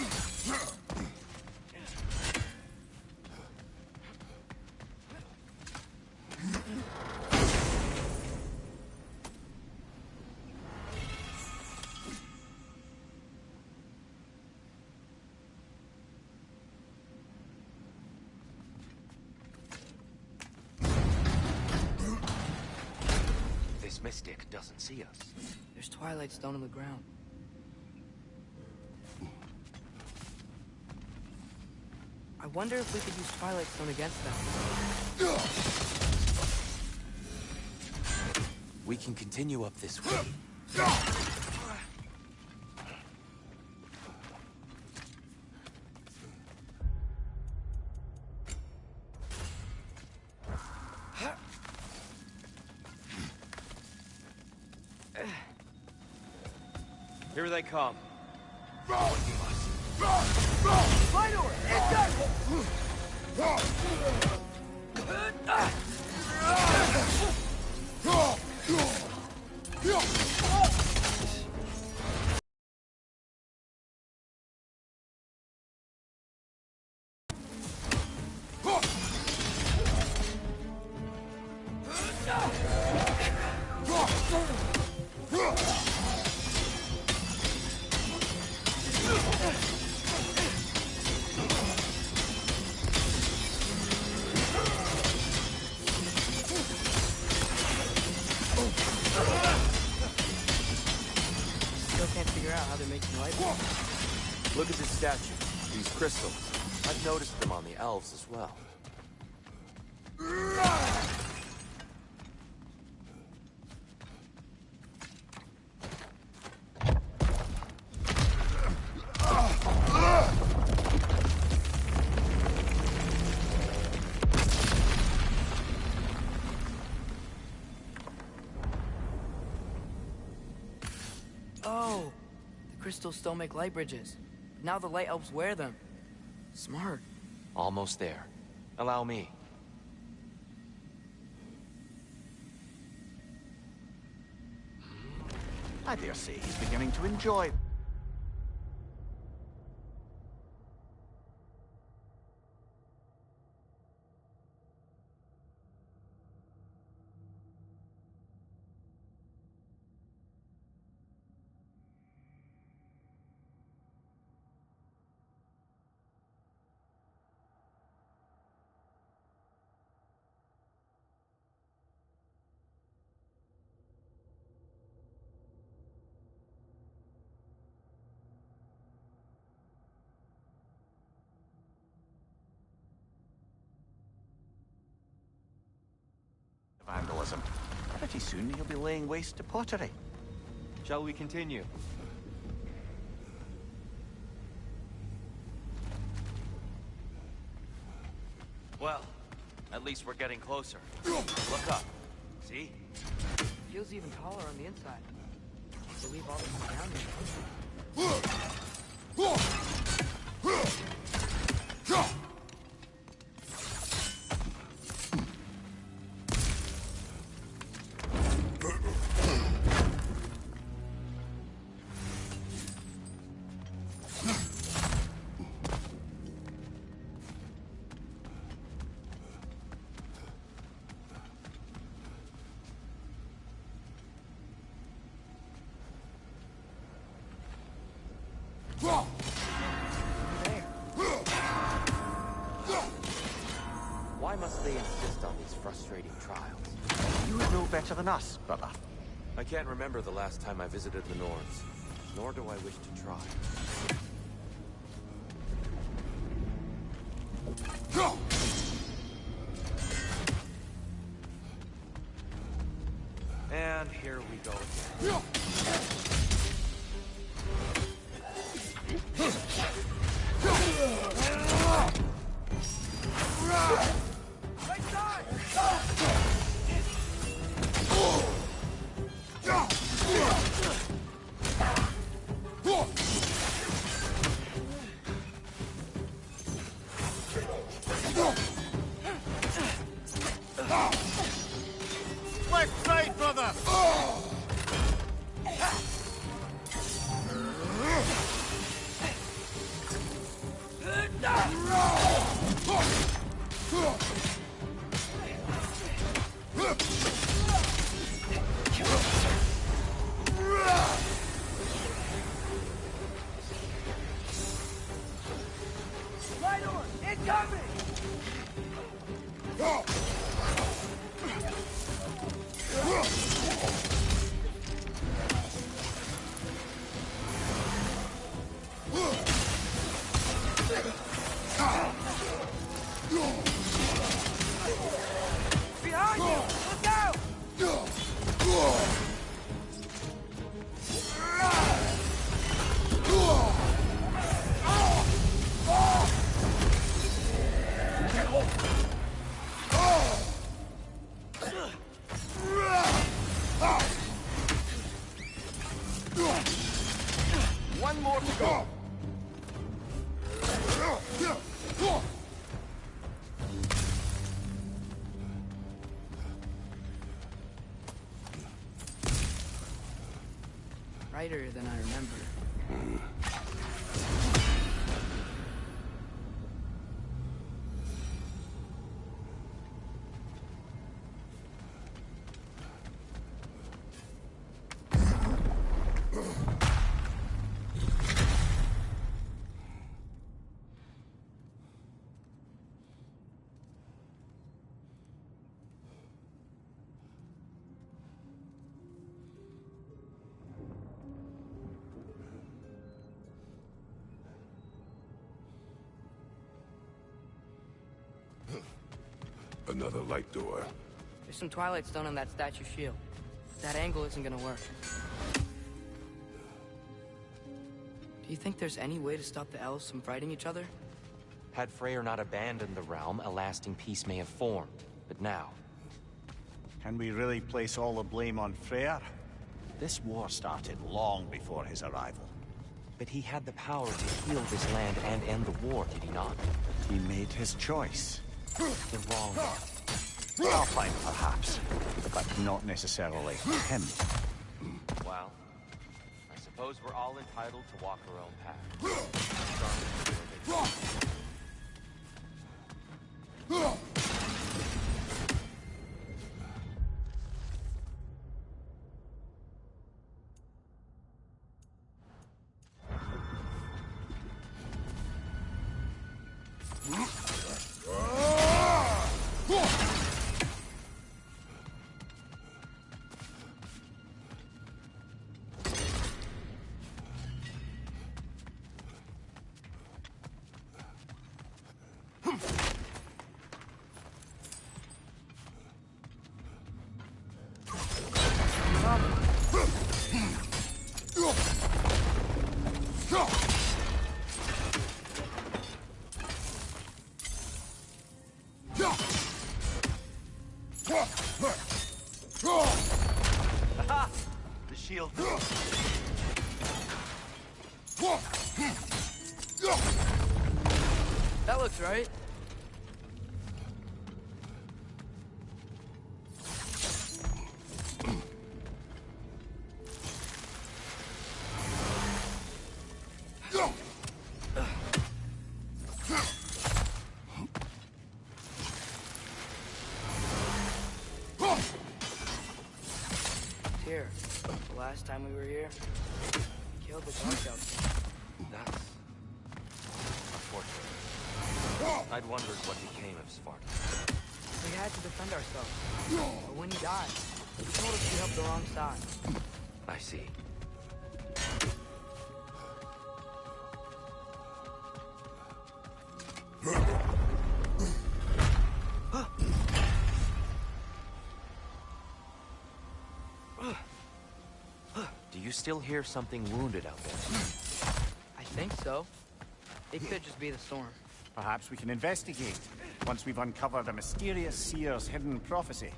This mystic doesn't see us. There's Twilight Stone on the ground. I wonder if we could use Twilight Stone against them. We can continue up this way. Here they come. Still can't figure out how they're making light. Look at this statue. These crystals. I've noticed them on the elves as well. crystals still make light bridges. But now the light elves wear them. Smart. Almost there. Allow me. I dare say he's beginning to enjoy. Vandalism. Pretty soon he'll be laying waste to pottery. Shall we continue? Well, at least we're getting closer. Look up. See? Feels even taller on the inside. Can't believe all this is down here. Why must they insist on these frustrating trials? You would know better than us, brother. I can't remember the last time I visited the Nords, nor do I wish to try. And here we go again. Left side, brother! Right on! Incoming! Behind you! Look out! One more to go. Brighter than I remember. Another light door. There's some Twilight Stone on that statue shield. That angle isn't gonna work. Do you think there's any way to stop the elves from fighting each other? Had Freyr not abandoned the realm, a lasting peace may have formed. But now... Can we really place all the blame on Freyr? This war started long before his arrival. But he had the power to heal this land and end the war, did he not? He made his choice. The wrong one. Alpine, perhaps, but not necessarily him. Well, I suppose we're all entitled to walk our own path. Aha! The shield. That looks right. Here, the last time we were here, we killed the dark elves. That's unfortunate. I'd wondered what became of Sparta. We had to defend ourselves. But when he died, he told us we helped the wrong side. I see. Do you still hear something wounded out there? I think so. It could just be the storm. Perhaps we can investigate, once we've uncovered a mysterious seer's hidden prophecy.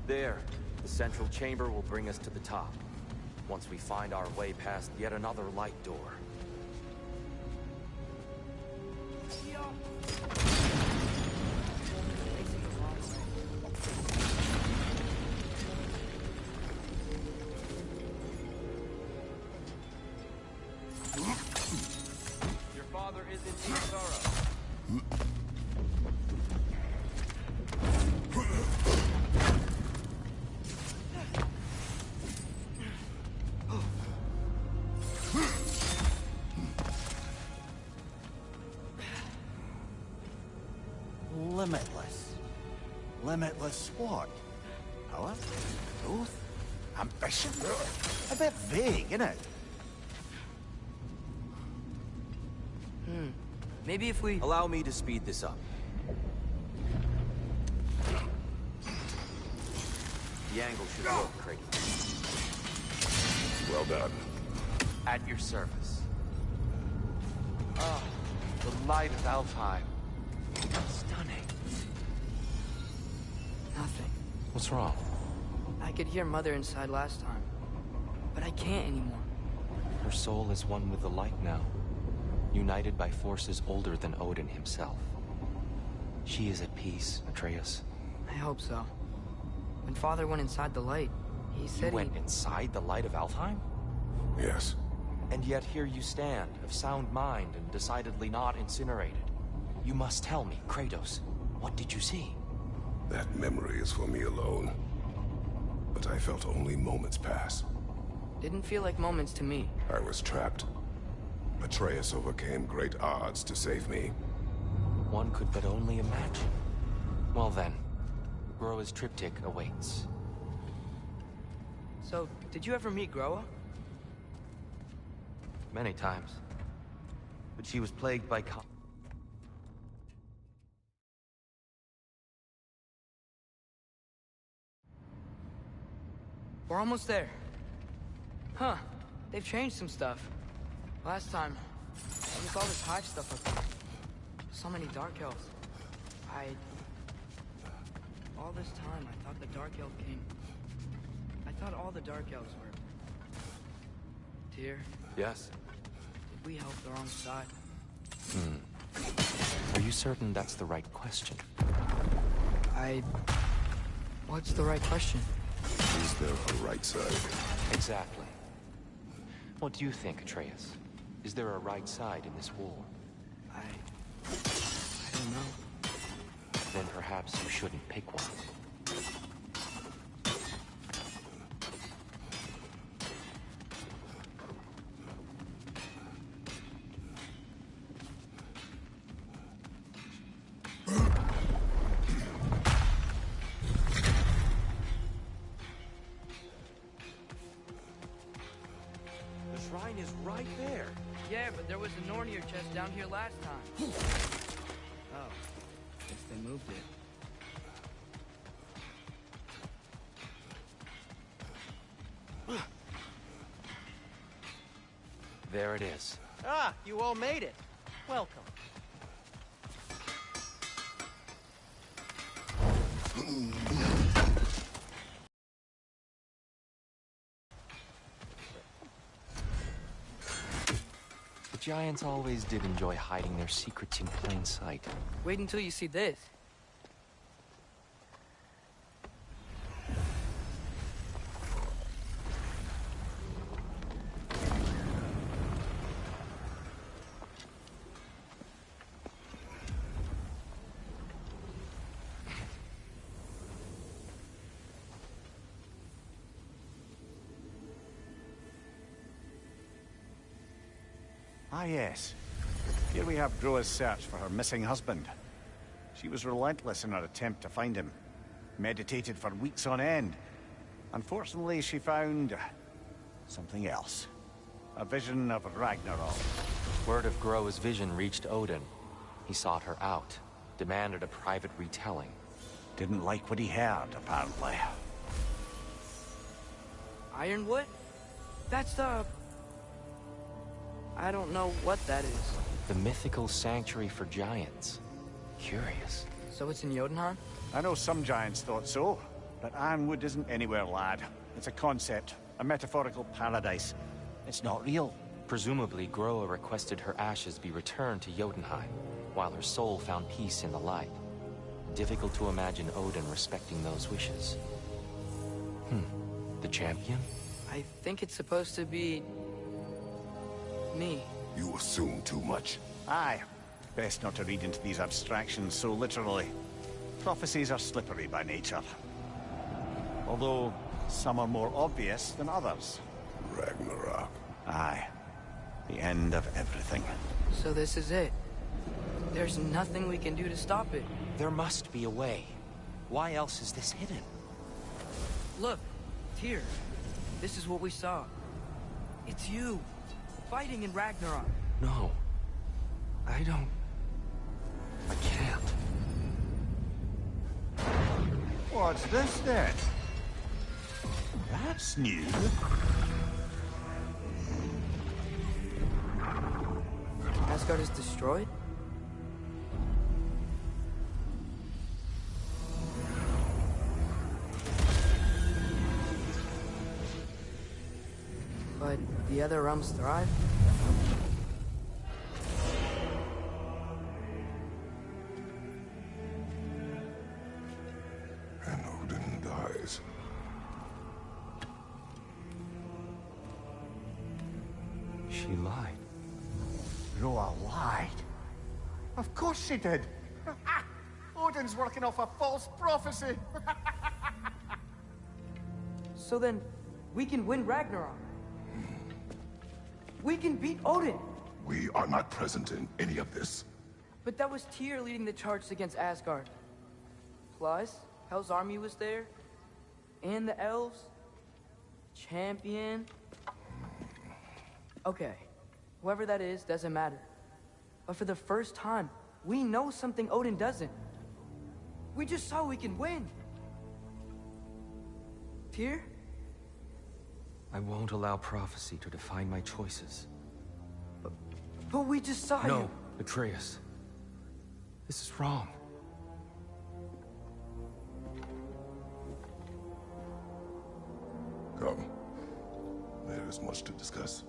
There. The central chamber will bring us to the top. Once we find our way past yet another light door. Your father is indeed thorough. Limitless. Limitless what? Power? Growth? Ambition? A bit vague, innit? Maybe if we... Allow me to speed this up. The angle should work, Kratos. Well done. At your service. Ah, the light of Alfheim. Stunning. Nothing. What's wrong? I could hear Mother inside last time. But I can't anymore. Her soul is one with the light now. United by forces older than Odin himself. She is at peace, Atreus. I hope so. When Father went inside the light, he said You went inside the light of Alfheim? Yes. And yet here you stand, of sound mind and decidedly not incinerated. You must tell me, Kratos, what did you see? That memory is for me alone. But I felt only moments pass. Didn't feel like moments to me. I was trapped. Atreus overcame great odds to save me. One could but only imagine. Well then, Groa's triptych awaits. So, did you ever meet Groa? Many times. But she was plagued by We're almost there. Huh. They've changed some stuff. Last time, there was all this hive stuff up there. So many Dark Elves. All this time, I thought the Dark Elf came... I thought all the Dark Elves were... Tyr, Yes? did we help the wrong side? Are you certain that's the right question? What's the right question? Is there a right side? Exactly. What do you think, Atreus? Is there a right side in this war? I don't know. Then perhaps you shouldn't pick one. The shrine is right there. Yeah, but there was a Nornir chest down here last time. Oh, guess they moved it. There it is. Ah, you all made it. Welcome. The giants always did enjoy hiding their secrets in plain sight. Wait until you see this. Ah, yes. Here we have Groa's search for her missing husband. She was relentless in her attempt to find him. Meditated for weeks on end. Unfortunately, she found something else. A vision of Ragnarok. Word of Groa's vision reached Odin. He sought her out, demanded a private retelling. Didn't like what he heard, apparently. Ironwood? That's the... I don't know what that is. The mythical sanctuary for giants. Curious. So it's in Jotunheim? I know some giants thought so, but Ironwood isn't anywhere, lad. It's a concept, a metaphorical paradise. It's not real. Presumably, Groa requested her ashes be returned to Jotunheim, while her soul found peace in the light. Difficult to imagine Odin respecting those wishes. The champion? I think it's supposed to be... me. You assume too much. Aye. Best not to read into these abstractions so literally. Prophecies are slippery by nature. Although, some are more obvious than others. Ragnarok. Aye. The end of everything. So this is it. There's nothing we can do to stop it. There must be a way. Why else is this hidden? Look, Tyr. This is what we saw. It's you, fighting in Ragnarok. No. I don't... I can't. What's this then? That's new. Asgard is destroyed? But the other realms thrive? And Odin dies. She lied. Groa lied. Of course she did. Odin's working off a false prophecy. So then, we can win Ragnarok. We can beat Odin. We are not present in any of this. But that was Tyr leading the charge against Asgard. Plus, Hell's army was there. And the elves. Champion. Okay. Whoever that is, doesn't matter. But for the first time, we know something Odin doesn't. We just saw we can win. Tyr? I won't allow prophecy to define my choices. But we just saw you. No, Atreus. This is wrong. Come. There is much to discuss.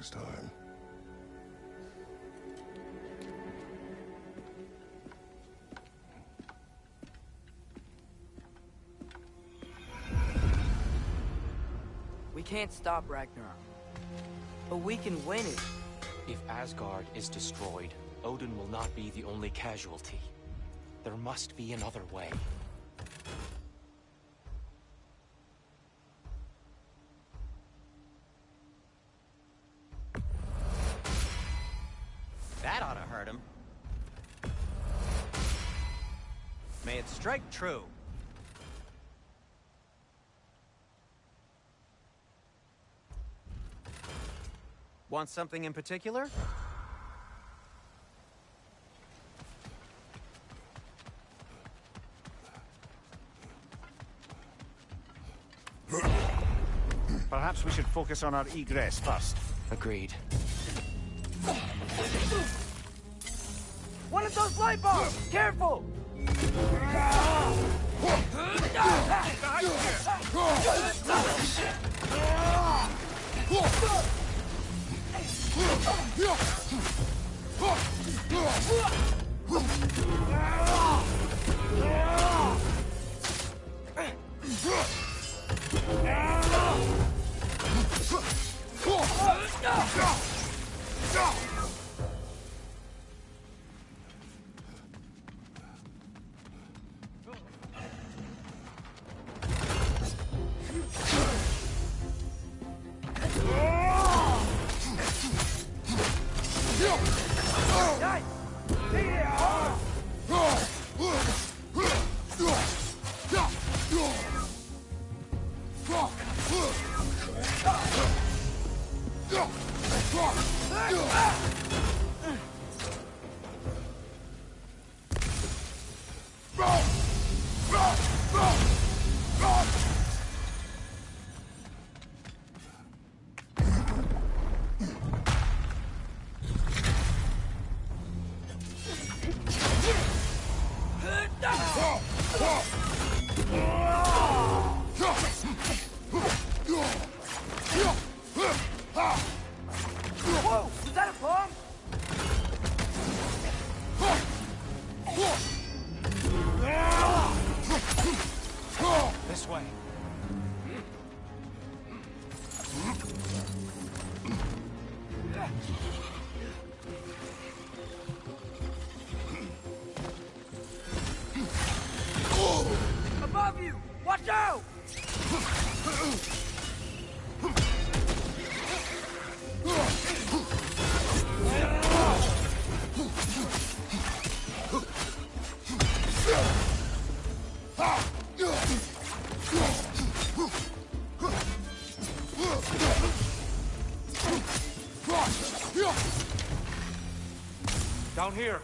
next time. We can't stop Ragnarok, but we can win it. If Asgard is destroyed, Odin will not be the only casualty. There must be another way. That ought to hurt him. May it strike true. Want something in particular? Perhaps we should focus on our egress first. Agreed. One of those light bulbs! Careful! Whoa! Was that a bomb? This way. Above you! Watch out! Down here.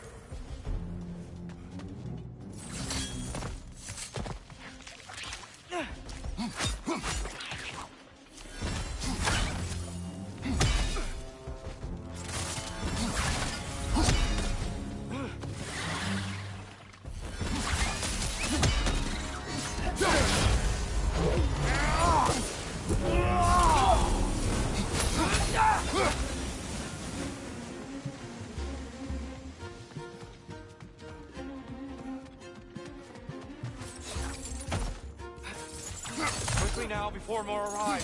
Quickly now, before more arrive.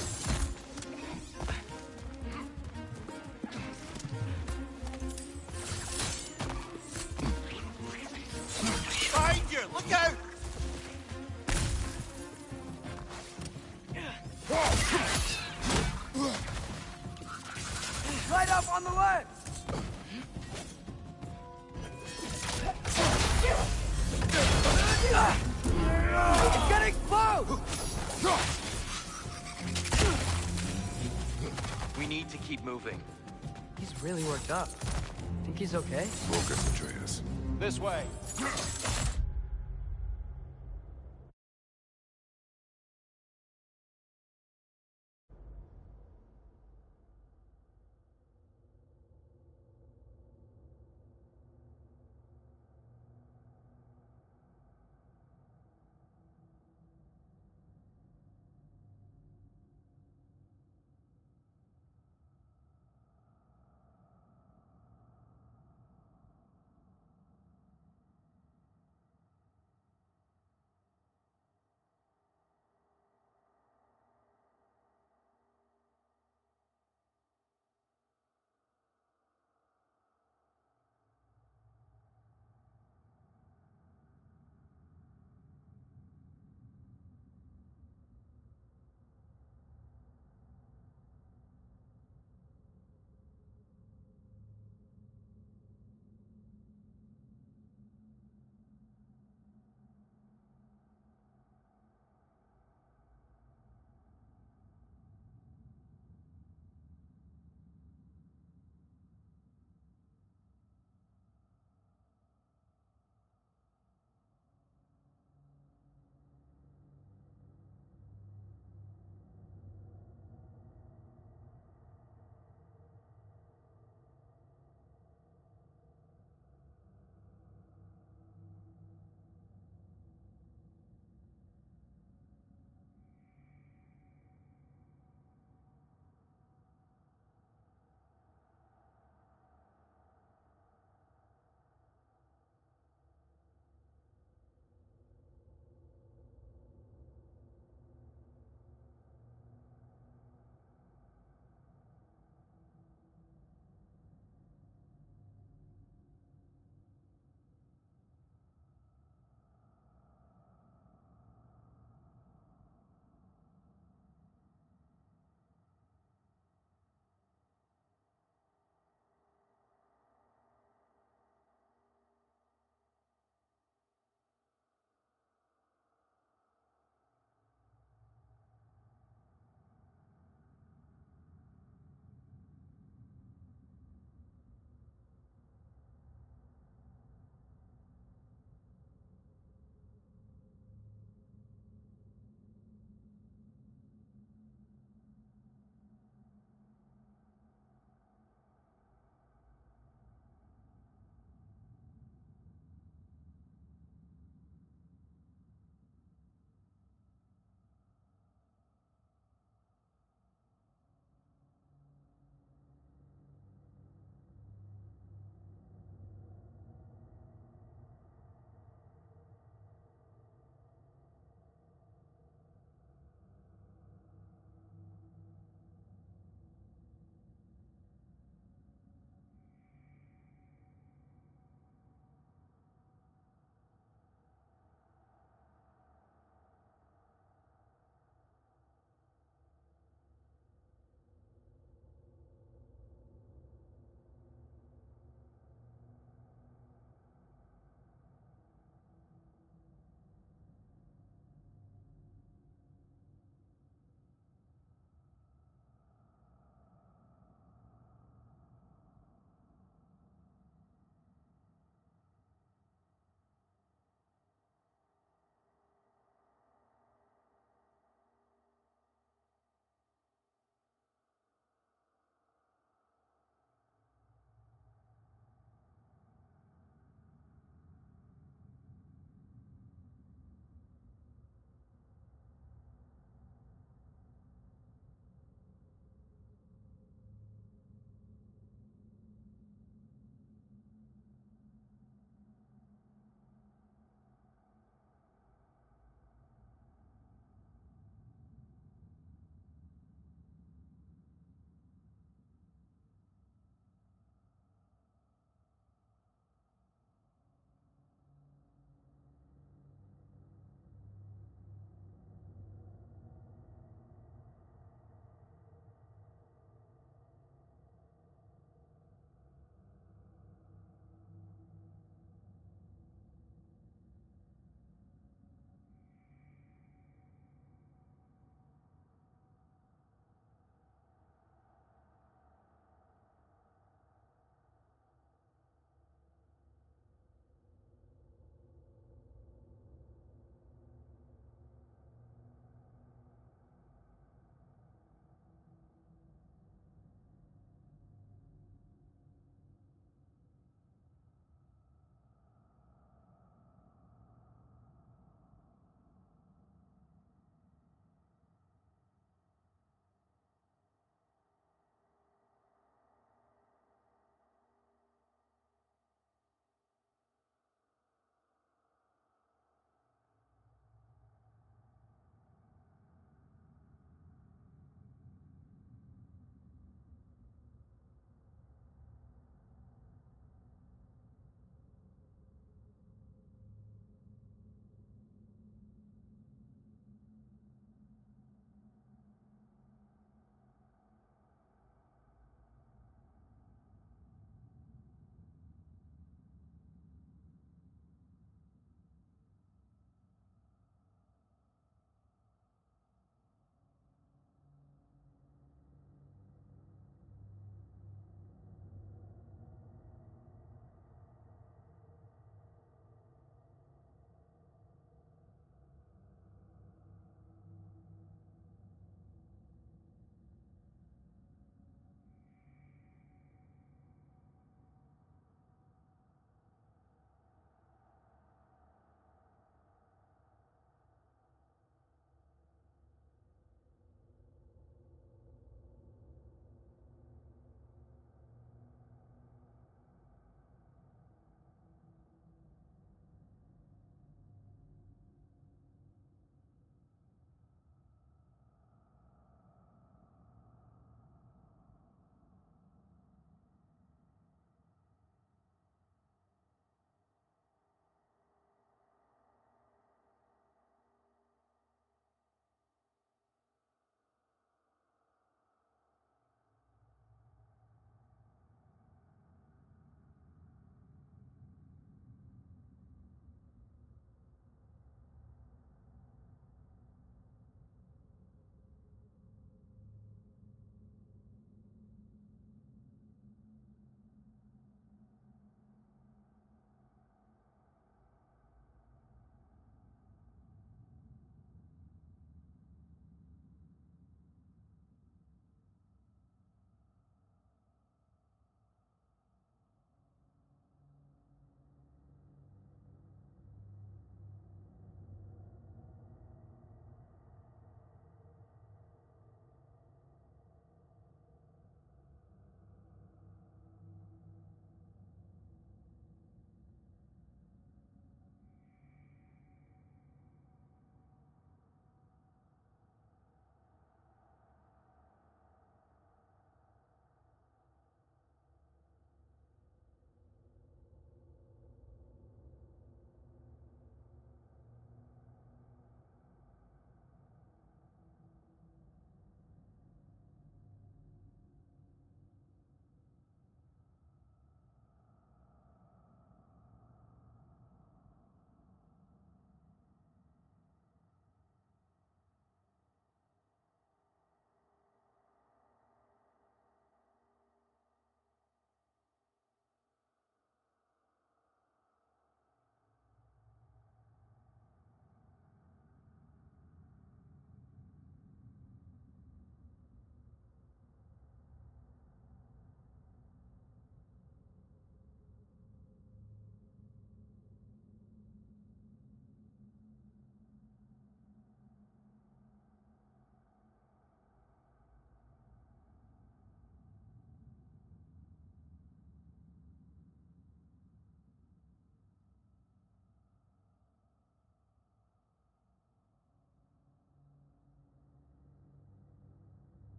Behind you! Look out! Right up on the left! It's getting close! We need to keep moving. He's really worked up. Think he's okay? Focus, Atreus. This way.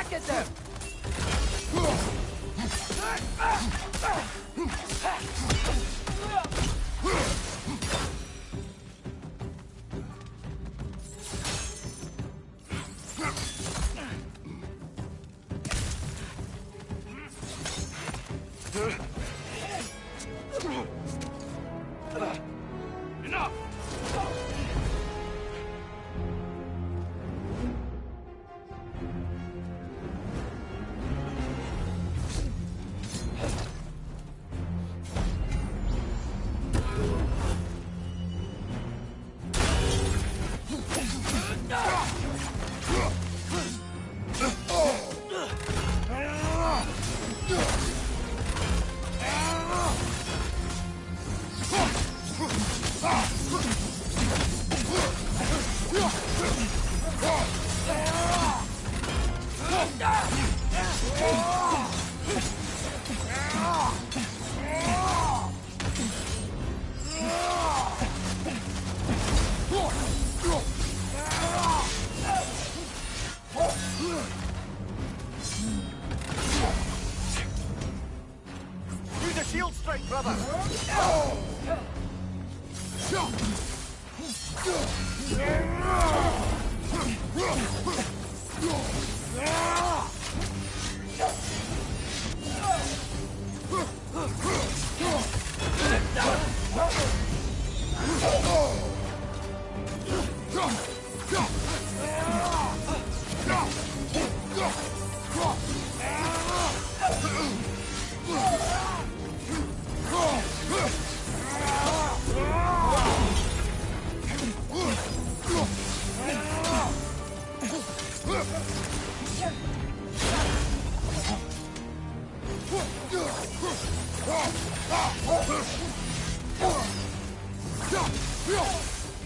back at them!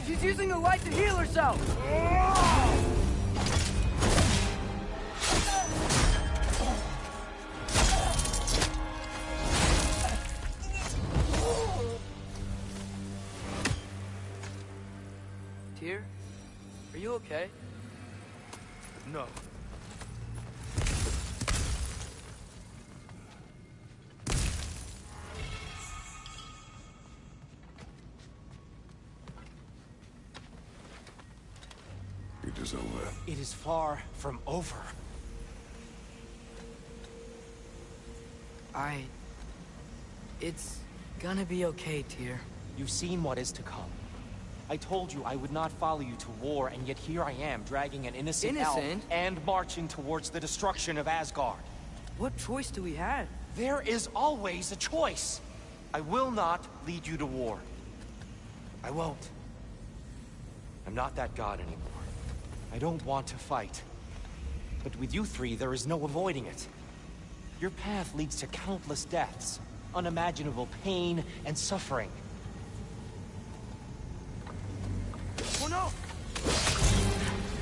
She's using the light to heal herself! Tyr? Are you okay? No. It is over. It is far from over. It's gonna be okay, Tyr. You've seen what is to come. I told you I would not follow you to war, and yet here I am, dragging an innocent elf and marching towards the destruction of Asgard. What choice do we have? There is always a choice. I will not lead you to war. I won't. I'm not that god anymore. I don't want to fight. But with you three, there is no avoiding it. Your path leads to countless deaths, unimaginable pain and suffering. Oh no!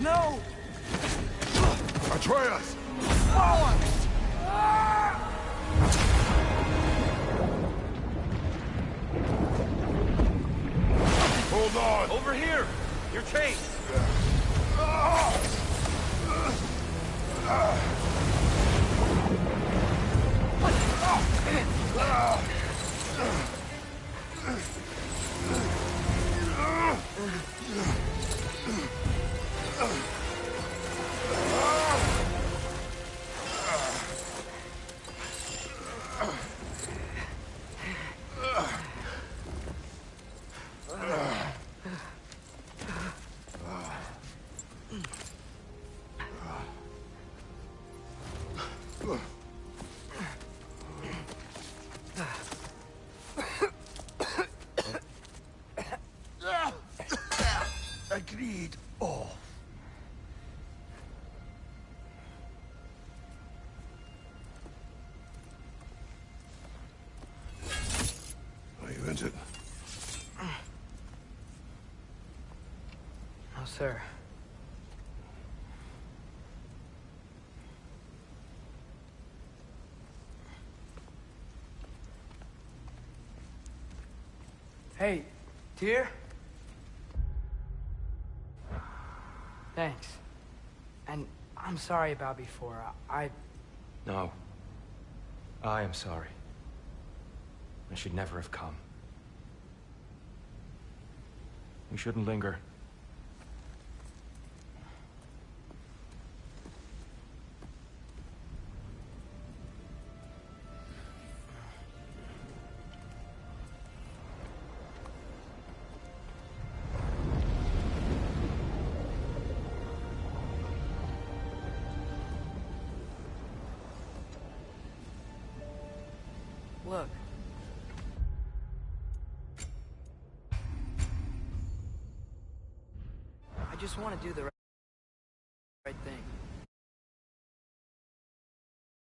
No! Atreus! Forward! Hold on! Over here! You're chased! Agreed. Oh. Are you injured? No, sir. Hey, Tyr? Thanks. And I'm sorry about before. No. I am sorry. I should never have come. We shouldn't linger. Look. I just want to do the